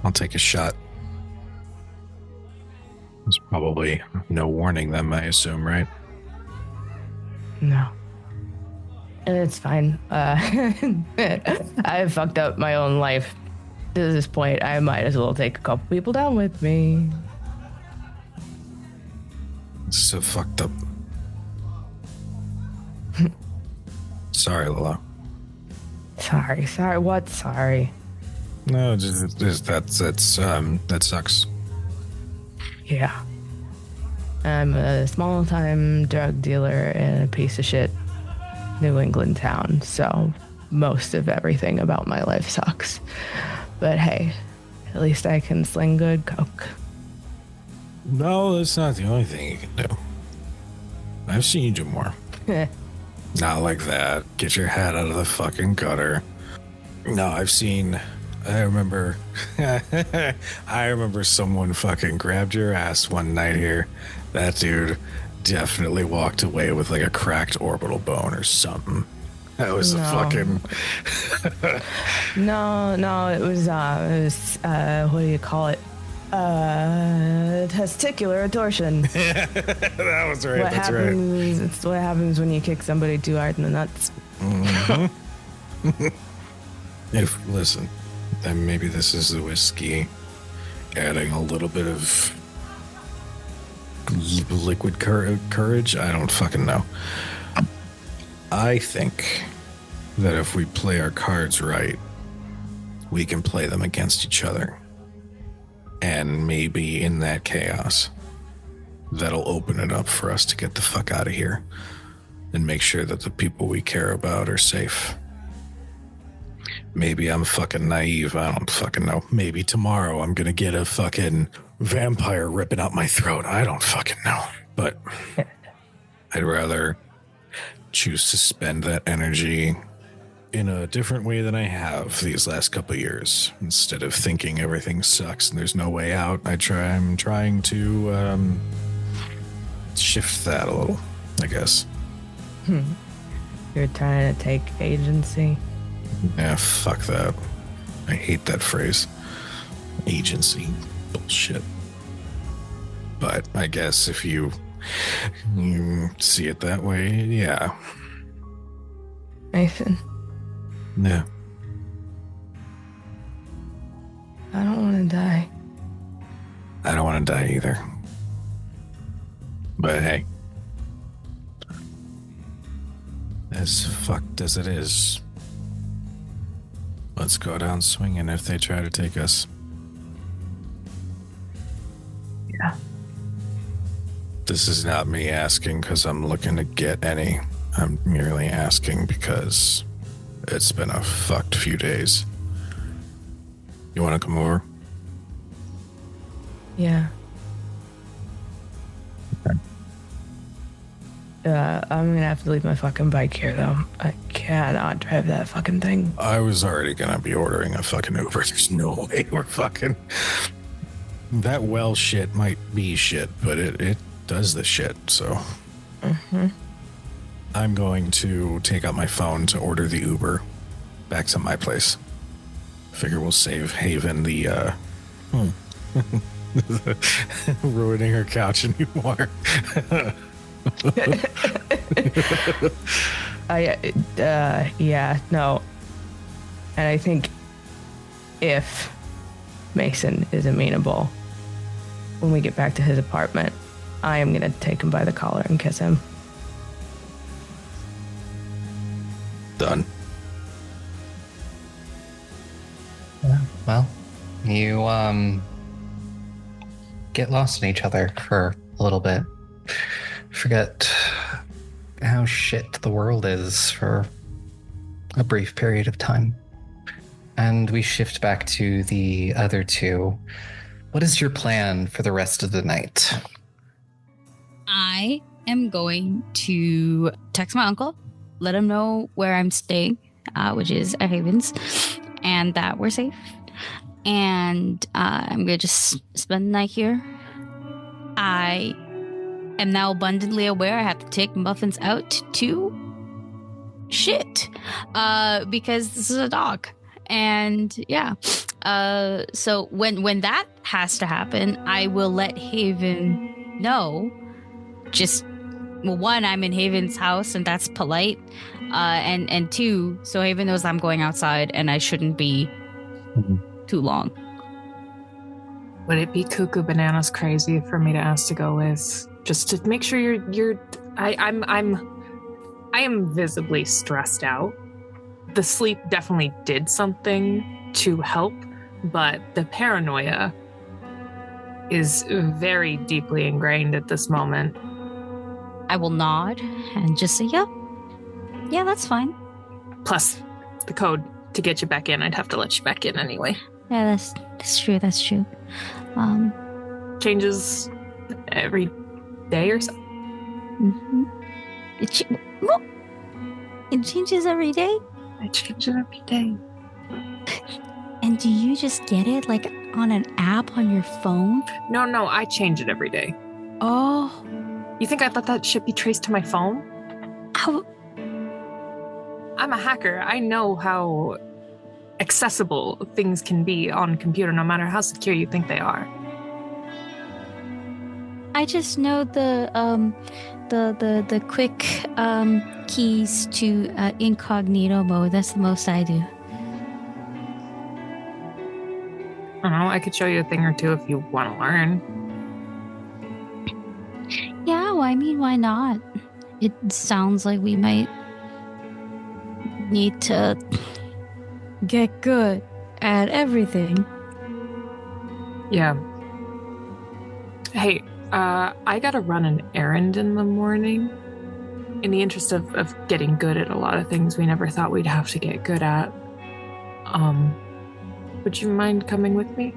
I'll take a shot. There's probably no warning them, I assume, right? No. And it's fine. I've fucked up my own life. To this point, I might as well take a couple people down with me. It's so fucked up. Sorry, Lola. Sorry. What? Sorry. No, that sucks. Yeah. I'm a small-time drug dealer in a piece of shit New England town, so most of everything about my life sucks. But hey, at least I can sling good coke. No, that's not the only thing you can do. I've seen you do more. Not like that. Get your head out of the fucking gutter. No, I remember someone fucking grabbed your ass one night here. That dude definitely walked away with like a cracked orbital bone or something. That was a fucking... No, it was what do you call it? Testicular torsion. That was right. That's right. It's what happens when you kick somebody too hard in the nuts. Mm-hmm. Listen, then maybe this is the whiskey adding a little bit of liquid courage. I don't fucking know. I think that if we play our cards right, we can play them against each other. And maybe in that chaos, that'll open it up for us to get the fuck out of here and make sure that the people we care about are safe. Maybe I'm fucking naive. I don't fucking know. Maybe tomorrow I'm gonna get a fucking vampire ripping out my throat. I don't fucking know. But I'd rather choose to spend that energy in a different way than I have these last couple of years. Instead of thinking everything sucks and there's no way out, I'm trying to shift that a little, I guess. You're trying to take agency. Yeah, fuck that. I hate that phrase. Agency. Bullshit. But I guess if you see it that way, yeah. Nathan. Yeah. I don't want to die. I don't want to die either. But hey. As fucked as it is, let's go down swinging if they try to take us. Yeah. This is not me asking because I'm looking to get any. I'm merely asking because it's been a fucked few days. You want to come over? Yeah. Okay. I'm gonna have to leave my fucking bike here, though. I cannot drive that fucking thing. I was already gonna be ordering a fucking Uber. There's no way we're fucking... That well shit might be shit, but it does the shit, so... Mm-hmm. I'm going to take out my phone to order the Uber back to my place. Figure we'll save Haven the, ruining her couch anymore. Yeah, no. And I think if Mason is amenable, when we get back to his apartment, I am going to take him by the collar and kiss him. Done. Yeah, well, you get lost in each other for a little bit. Forget how shit the world is for a brief period of time. And we shift back to the other two. What is your plan for the rest of the night? I am going to text my uncle, let him know where I'm staying, which is at Havens, and that we're safe. And I'm going to just spend the night here. I am now abundantly aware I have to take muffins out to shit because this is a dog. And yeah, So when that has to happen, I will let Haven know. Just, well, one, I'm in Haven's house, and that's polite. And two, so Haven knows I'm going outside, and I shouldn't be too long. Would it be cuckoo bananas crazy for me to ask to go with, just to make sure I am visibly stressed out. The sleep definitely did something to help, but the paranoia is very deeply ingrained at this moment. I will nod and just say, yeah, that's fine. Plus, the code to get you back in, I'd have to let you back in anyway. Yeah, that's true. That's true. Changes every day or so. Mm-hmm. It changes every day? It changes every day. And do you just get it like on an app on your phone? No, I change it every day. Oh. You think I'd let that shit be traced to my phone? How? I'm a hacker. I know how accessible things can be on a computer, no matter how secure you think they are. I just know the quick keys to incognito mode. That's the most I do. I don't know. I could show you a thing or two if you want to learn. Yeah, well, I mean, why not? It sounds like we might need to get good at everything. Yeah. Hey, I gotta run an errand in the morning. In the interest of getting good at a lot of things we never thought we'd have to get good at. Would you mind coming with me?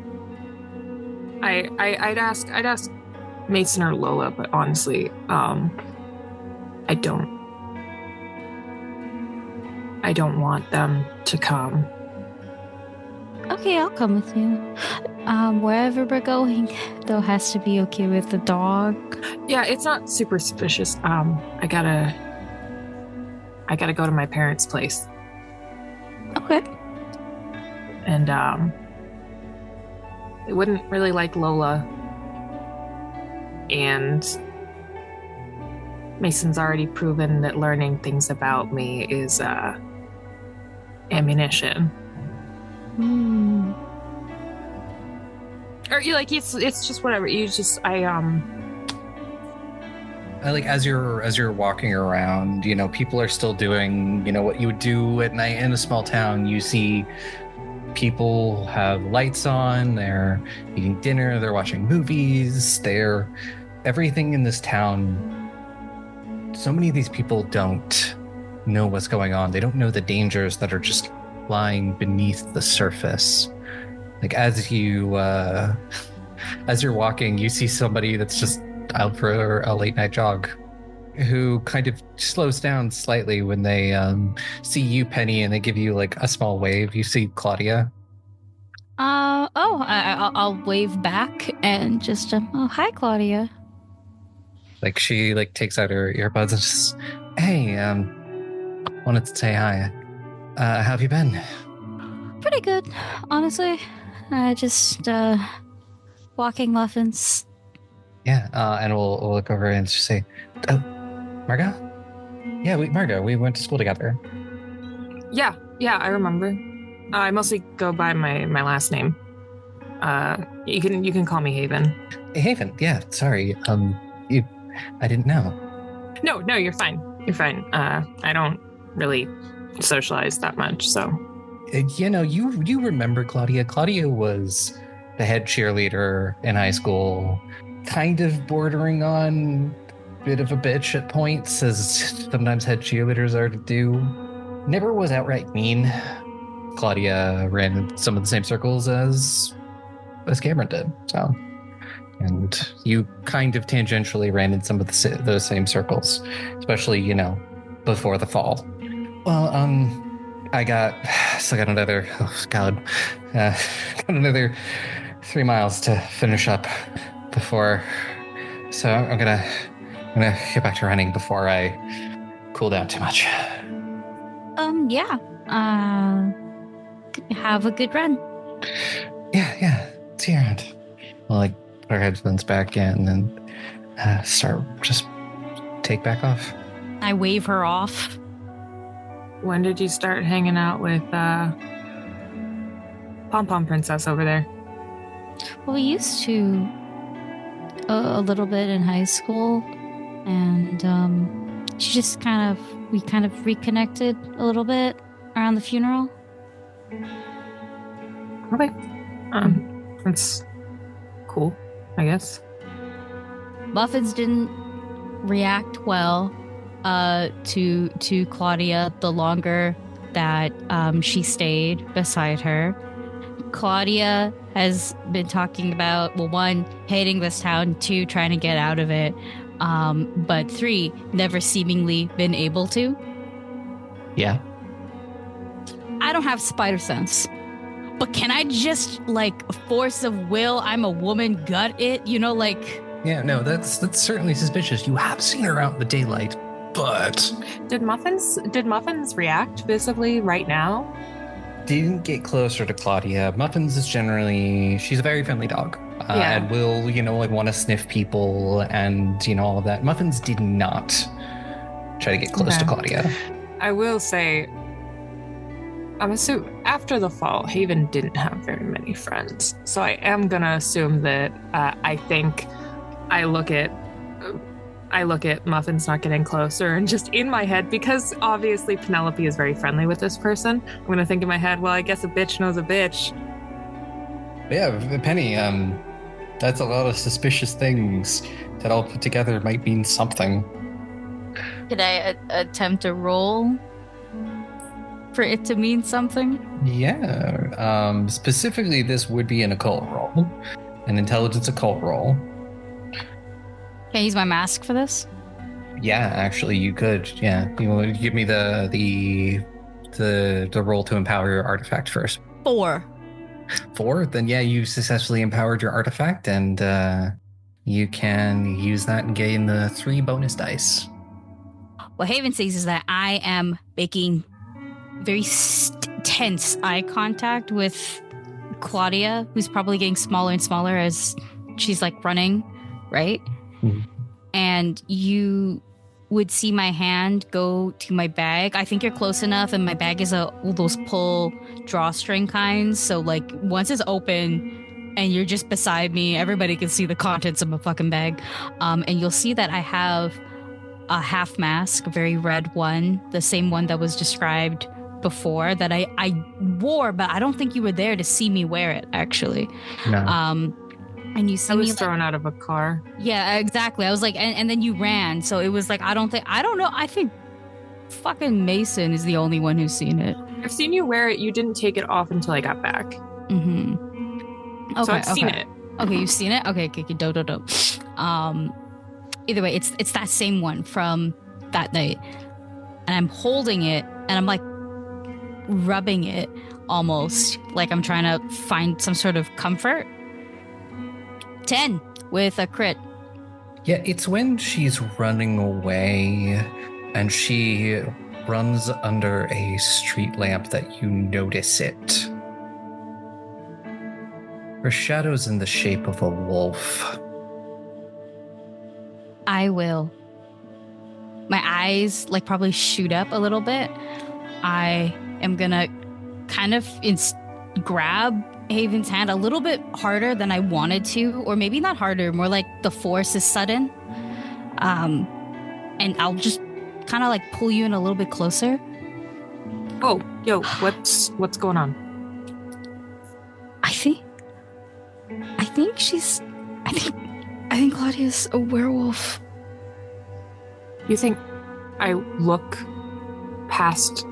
I'd ask Mason or Lola, but honestly, I don't want them to come. Okay, I'll come with you. Wherever we're going, though, has to be okay with the dog. Yeah, it's not super suspicious. I gotta go to my parents' place. Okay. And they wouldn't really like Lola. And Mason's already proven that learning things about me is ammunition. Or you like it's just whatever. You just I like as you're walking around, people are still doing, what you would do at night in a small town. You see people have lights on, they're eating dinner, they're watching movies, everything in this town. So many of these people don't know what's going on. They don't know the dangers that are just lying beneath the surface. Like as you're walking, you see somebody that's just out for a late night jog, who kind of slows down slightly when they see you, Penny, and they give you like a small wave. You see Claudia. I'll wave back and just oh, hi, Claudia. Like she takes out her earbuds and just, hey, wanted to say hi. How have you been? Pretty good, honestly. Just walking muffins. Yeah, and we'll look over and just say, oh, Margot? Yeah, Margot, we went to school together. Yeah, I remember. I mostly go by my last name. You can call me Haven. Haven, yeah, sorry. I didn't know. No, you're fine. You're fine. I don't really socialize that much, so. You remember Claudia. Claudia was the head cheerleader in high school, kind of bordering on a bit of a bitch at points, as sometimes head cheerleaders are to do. Never was outright mean. Claudia ran in some of the same circles as Cameron did, so. And you kind of tangentially ran in some of those same circles, especially, before the fall. Well, I still got another, got another 3 miles to finish up before, so I'm gonna get back to running before I cool down too much. Yeah. Have a good run. dear. Well, like, put our headphones back in and just take back off. I wave her off. When did you start hanging out with Pom Pom Princess over there? Well, we used to a little bit in high school, and she just we kind of reconnected a little bit around the funeral. Okay. That's cool, I guess. Muffins didn't react well to Claudia the longer that she stayed beside her. Claudia has been talking about, well, 1, hating this town, 2, trying to get out of it, but 3, never seemingly been able to. Yeah. I don't have spider sense, but can I just, like, force of will, I'm a woman, gut it, like... Yeah, no, that's certainly suspicious. You have seen her out in the daylight, but... Did Muffins react visibly right now? Didn't get closer to Claudia. Muffins is generally... She's a very friendly dog. Yeah. And will, like, want to sniff people and, all of that. Muffins did not try to get close to Claudia. I will say... I'm assuming after the fall, Haven didn't have very many friends. So I am going to assume that I think I look at Muffins not getting closer, and just in my head, because obviously Penelope is very friendly with this person, I'm going to think in my head, well, I guess a bitch knows a bitch. Yeah, Penny, that's a lot of suspicious things that all put together might mean something. Could I attempt a roll for it to mean something? Yeah. Specifically, this would be an occult roll, an intelligence occult roll. Can I use my mask for this? Yeah, actually, you could. Yeah, you would give me the roll to empower your artifact first. 4. 4? Then yeah, you successfully empowered your artifact, and you can use that and gain the 3 bonus dice. What Haven says is that I am making very tense eye contact with Claudia, who's probably getting smaller and smaller as she's like running, right? Mm-hmm. And you would see my hand go to my bag. I think you're close enough, and my bag is those pull drawstring kinds. So like once it's open and you're just beside me, everybody can see the contents of my fucking bag. And you'll see that I have a half mask, a very red one, the same one that was described before that I wore, but I don't think you were there to see me wear it, actually. No. And you see I was thrown out of a car. Yeah, exactly. I was like, and then you ran. So it was like, I don't know. I think fucking Mason is the only one who's seen it. I've seen you wear it. You didn't take it off until I got back. Mm-hmm. Okay, so I've seen it. Okay, you've seen it? Okay, dope. Either way, it's that same one from that night. And I'm holding it, and I'm like rubbing it almost like I'm trying to find some sort of comfort. 10 with a crit. Yeah, it's when she's running away and she runs under a street lamp that you notice it. Her shadow's in the shape of a wolf. I will. My eyes like probably shoot up a little bit. I am gonna kind of grab Haven's hand a little bit harder than I wanted to, or maybe not harder, more like the force is sudden. And I'll just kind of like pull you in a little bit closer. Oh, yo, what's going on? I think Claudia's a werewolf. You think I look past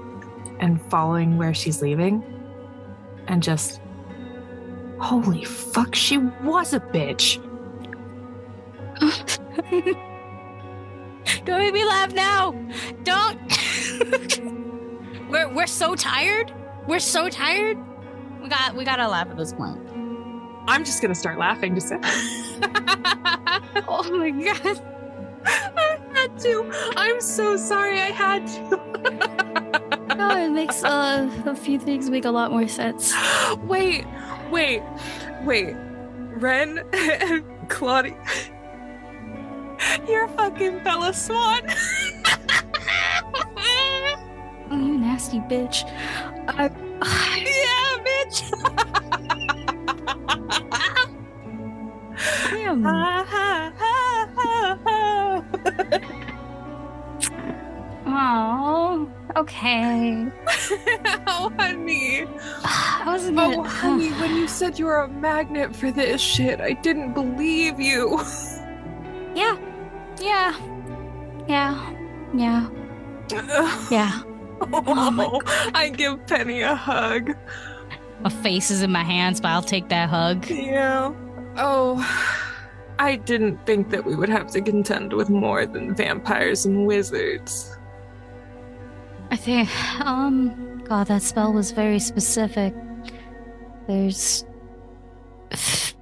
and following where she's leaving and just, holy fuck, she was a bitch. Don't make me laugh now. Don't. We're so tired. We're so tired. We gotta laugh at this point. I'm just gonna start laughing. Just. Oh my god. I had to. I'm so sorry. I had to. No, it makes a few things make a lot more sense. Wait. Ren and Claudia. You're a fucking Bella Swan. Oh, you nasty bitch. Yeah, bitch. Damn. Oh, okay. Oh, honey. I wasn't gonna. Oh, honey, when you said you were a magnet for this shit, I didn't believe you. Yeah. Oh my God. I give Penny a hug. My face is in my hands, but I'll take that hug. Yeah. Oh, I didn't think that we would have to contend with more than vampires and wizards. I think, God, that spell was very specific. There's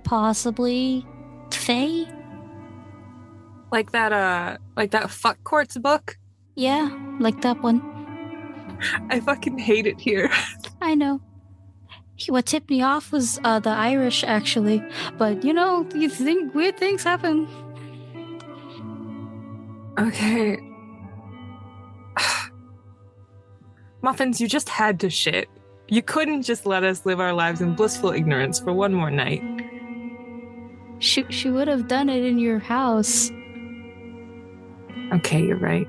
possibly Fae? Like that fuck courts book? Yeah, like that one. I fucking hate it here. I know. What tipped me off was the Irish, actually. But, you know, you think weird things happen. Okay. Muffins, you just had to shit. You couldn't just let us live our lives in blissful ignorance for one more night. She would have done it in your house. Okay, you're right.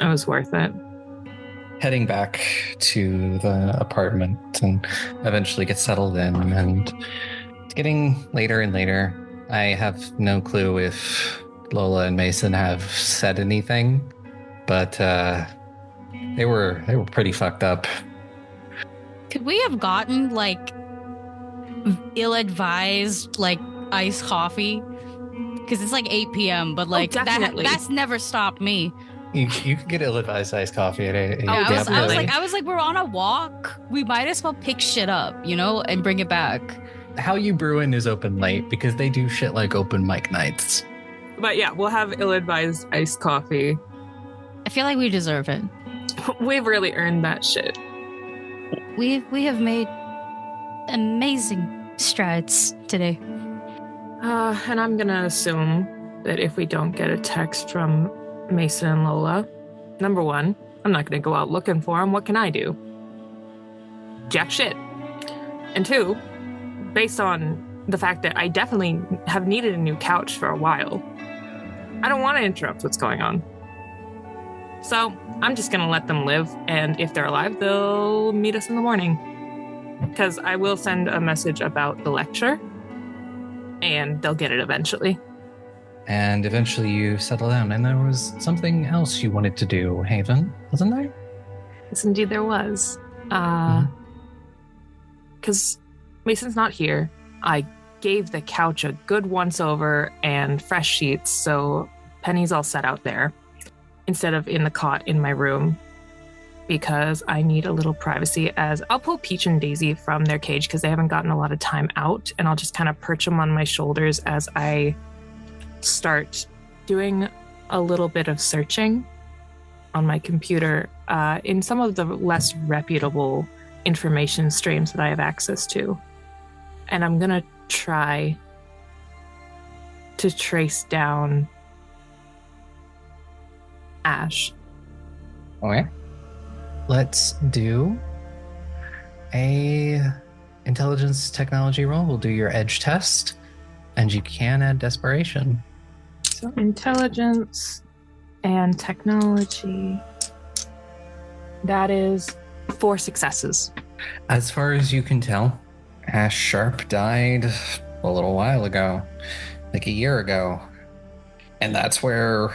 It was worth it. Heading back to the apartment and eventually get settled in, and it's getting later and later. I have no clue if Lola and Mason have said anything, but they were pretty fucked up. Could we have gotten, like, ill-advised, like, iced coffee? Because it's like 8 p.m., but, like, that's never stopped me. You can get ill-advised iced coffee at 8 I a.m. was like, we're on a walk. We might as well pick shit up, you know, and bring it back. How You Brewin' is open late because they do shit like open mic nights. But yeah, we'll have ill-advised iced coffee. I feel like we deserve it. We've really earned that shit. We have made amazing strides today. And I'm gonna assume that if we don't get a text from Mason and Lola, number one, I'm not gonna go out looking for them. What can I do? Jack shit. And two, based on the fact that I definitely have needed a new couch for a while, I don't want to interrupt what's going on. So I'm just gonna let them live, and if they're alive, they'll meet us in the morning. Because I will send a message about the lecture, and they'll get it eventually. And eventually you settle down, and there was something else you wanted to do, Haven, wasn't there? Yes, indeed there was. Because Mason's not here. I gave the couch a good once-over and fresh sheets, so Penny's all set out there, instead of in the cot in my room, because I need a little privacy. As I'll pull Peach and Daisy from their cage because they haven't gotten a lot of time out, and I'll just kind of perch them on my shoulders as I start doing a little bit of searching on my computer in some of the less reputable information streams that I have access to. And I'm gonna try to trace down Ash. Okay. Let's do a intelligence technology roll. We'll do your edge test, and you can add desperation. So intelligence and technology. That is 4 successes. As far as you can tell, Ash Sharp died a little while ago, like a year ago. And that's where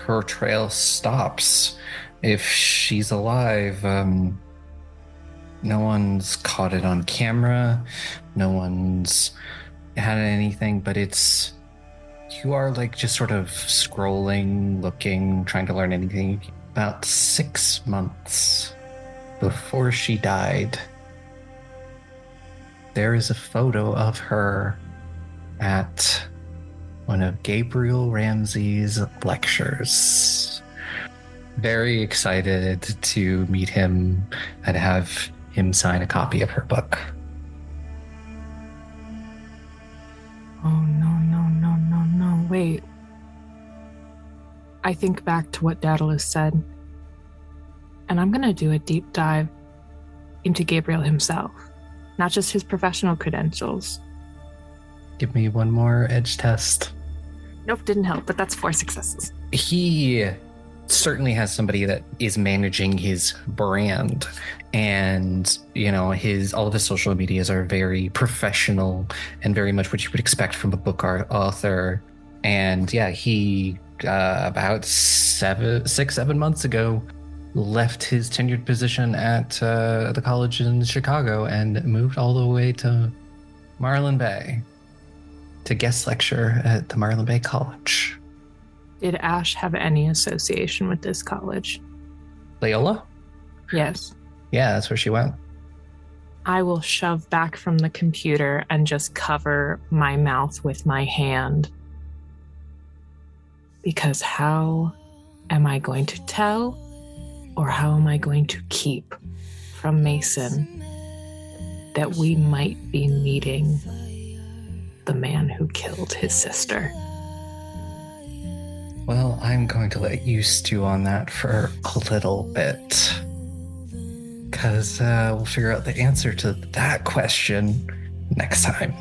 her trail stops. If she's alive, no one's caught it on camera. No one's had anything, but you are like just sort of scrolling, looking, trying to learn anything. About 6 months before she died, there is a photo of her at one of Gabriel Ramsey's lectures. Very excited to meet him and have him sign a copy of her book. wait. I think back to what Daedalus said, and I'm going to do a deep dive into Gabriel himself, not just his professional credentials. Give me one more edge test. Nope, didn't help, but that's 4 successes. He certainly has somebody that is managing his brand, and all of his social medias are very professional and very much what you would expect from a book author. And yeah, he about 6-7 months ago left his tenured position at the college in Chicago and moved all the way to Marlin Bay to guest lecture at the Marlin Bay College. Did Ash have any association with this college? Lola? Yes. Yeah, that's where she went. I will shove back from the computer and just cover my mouth with my hand. Because how am I going to tell, or how am I going to keep from Mason that we might be meeting the man who killed his sister? Well, I'm going to let you stew on that for a little bit, because we'll figure out the answer to that question next time.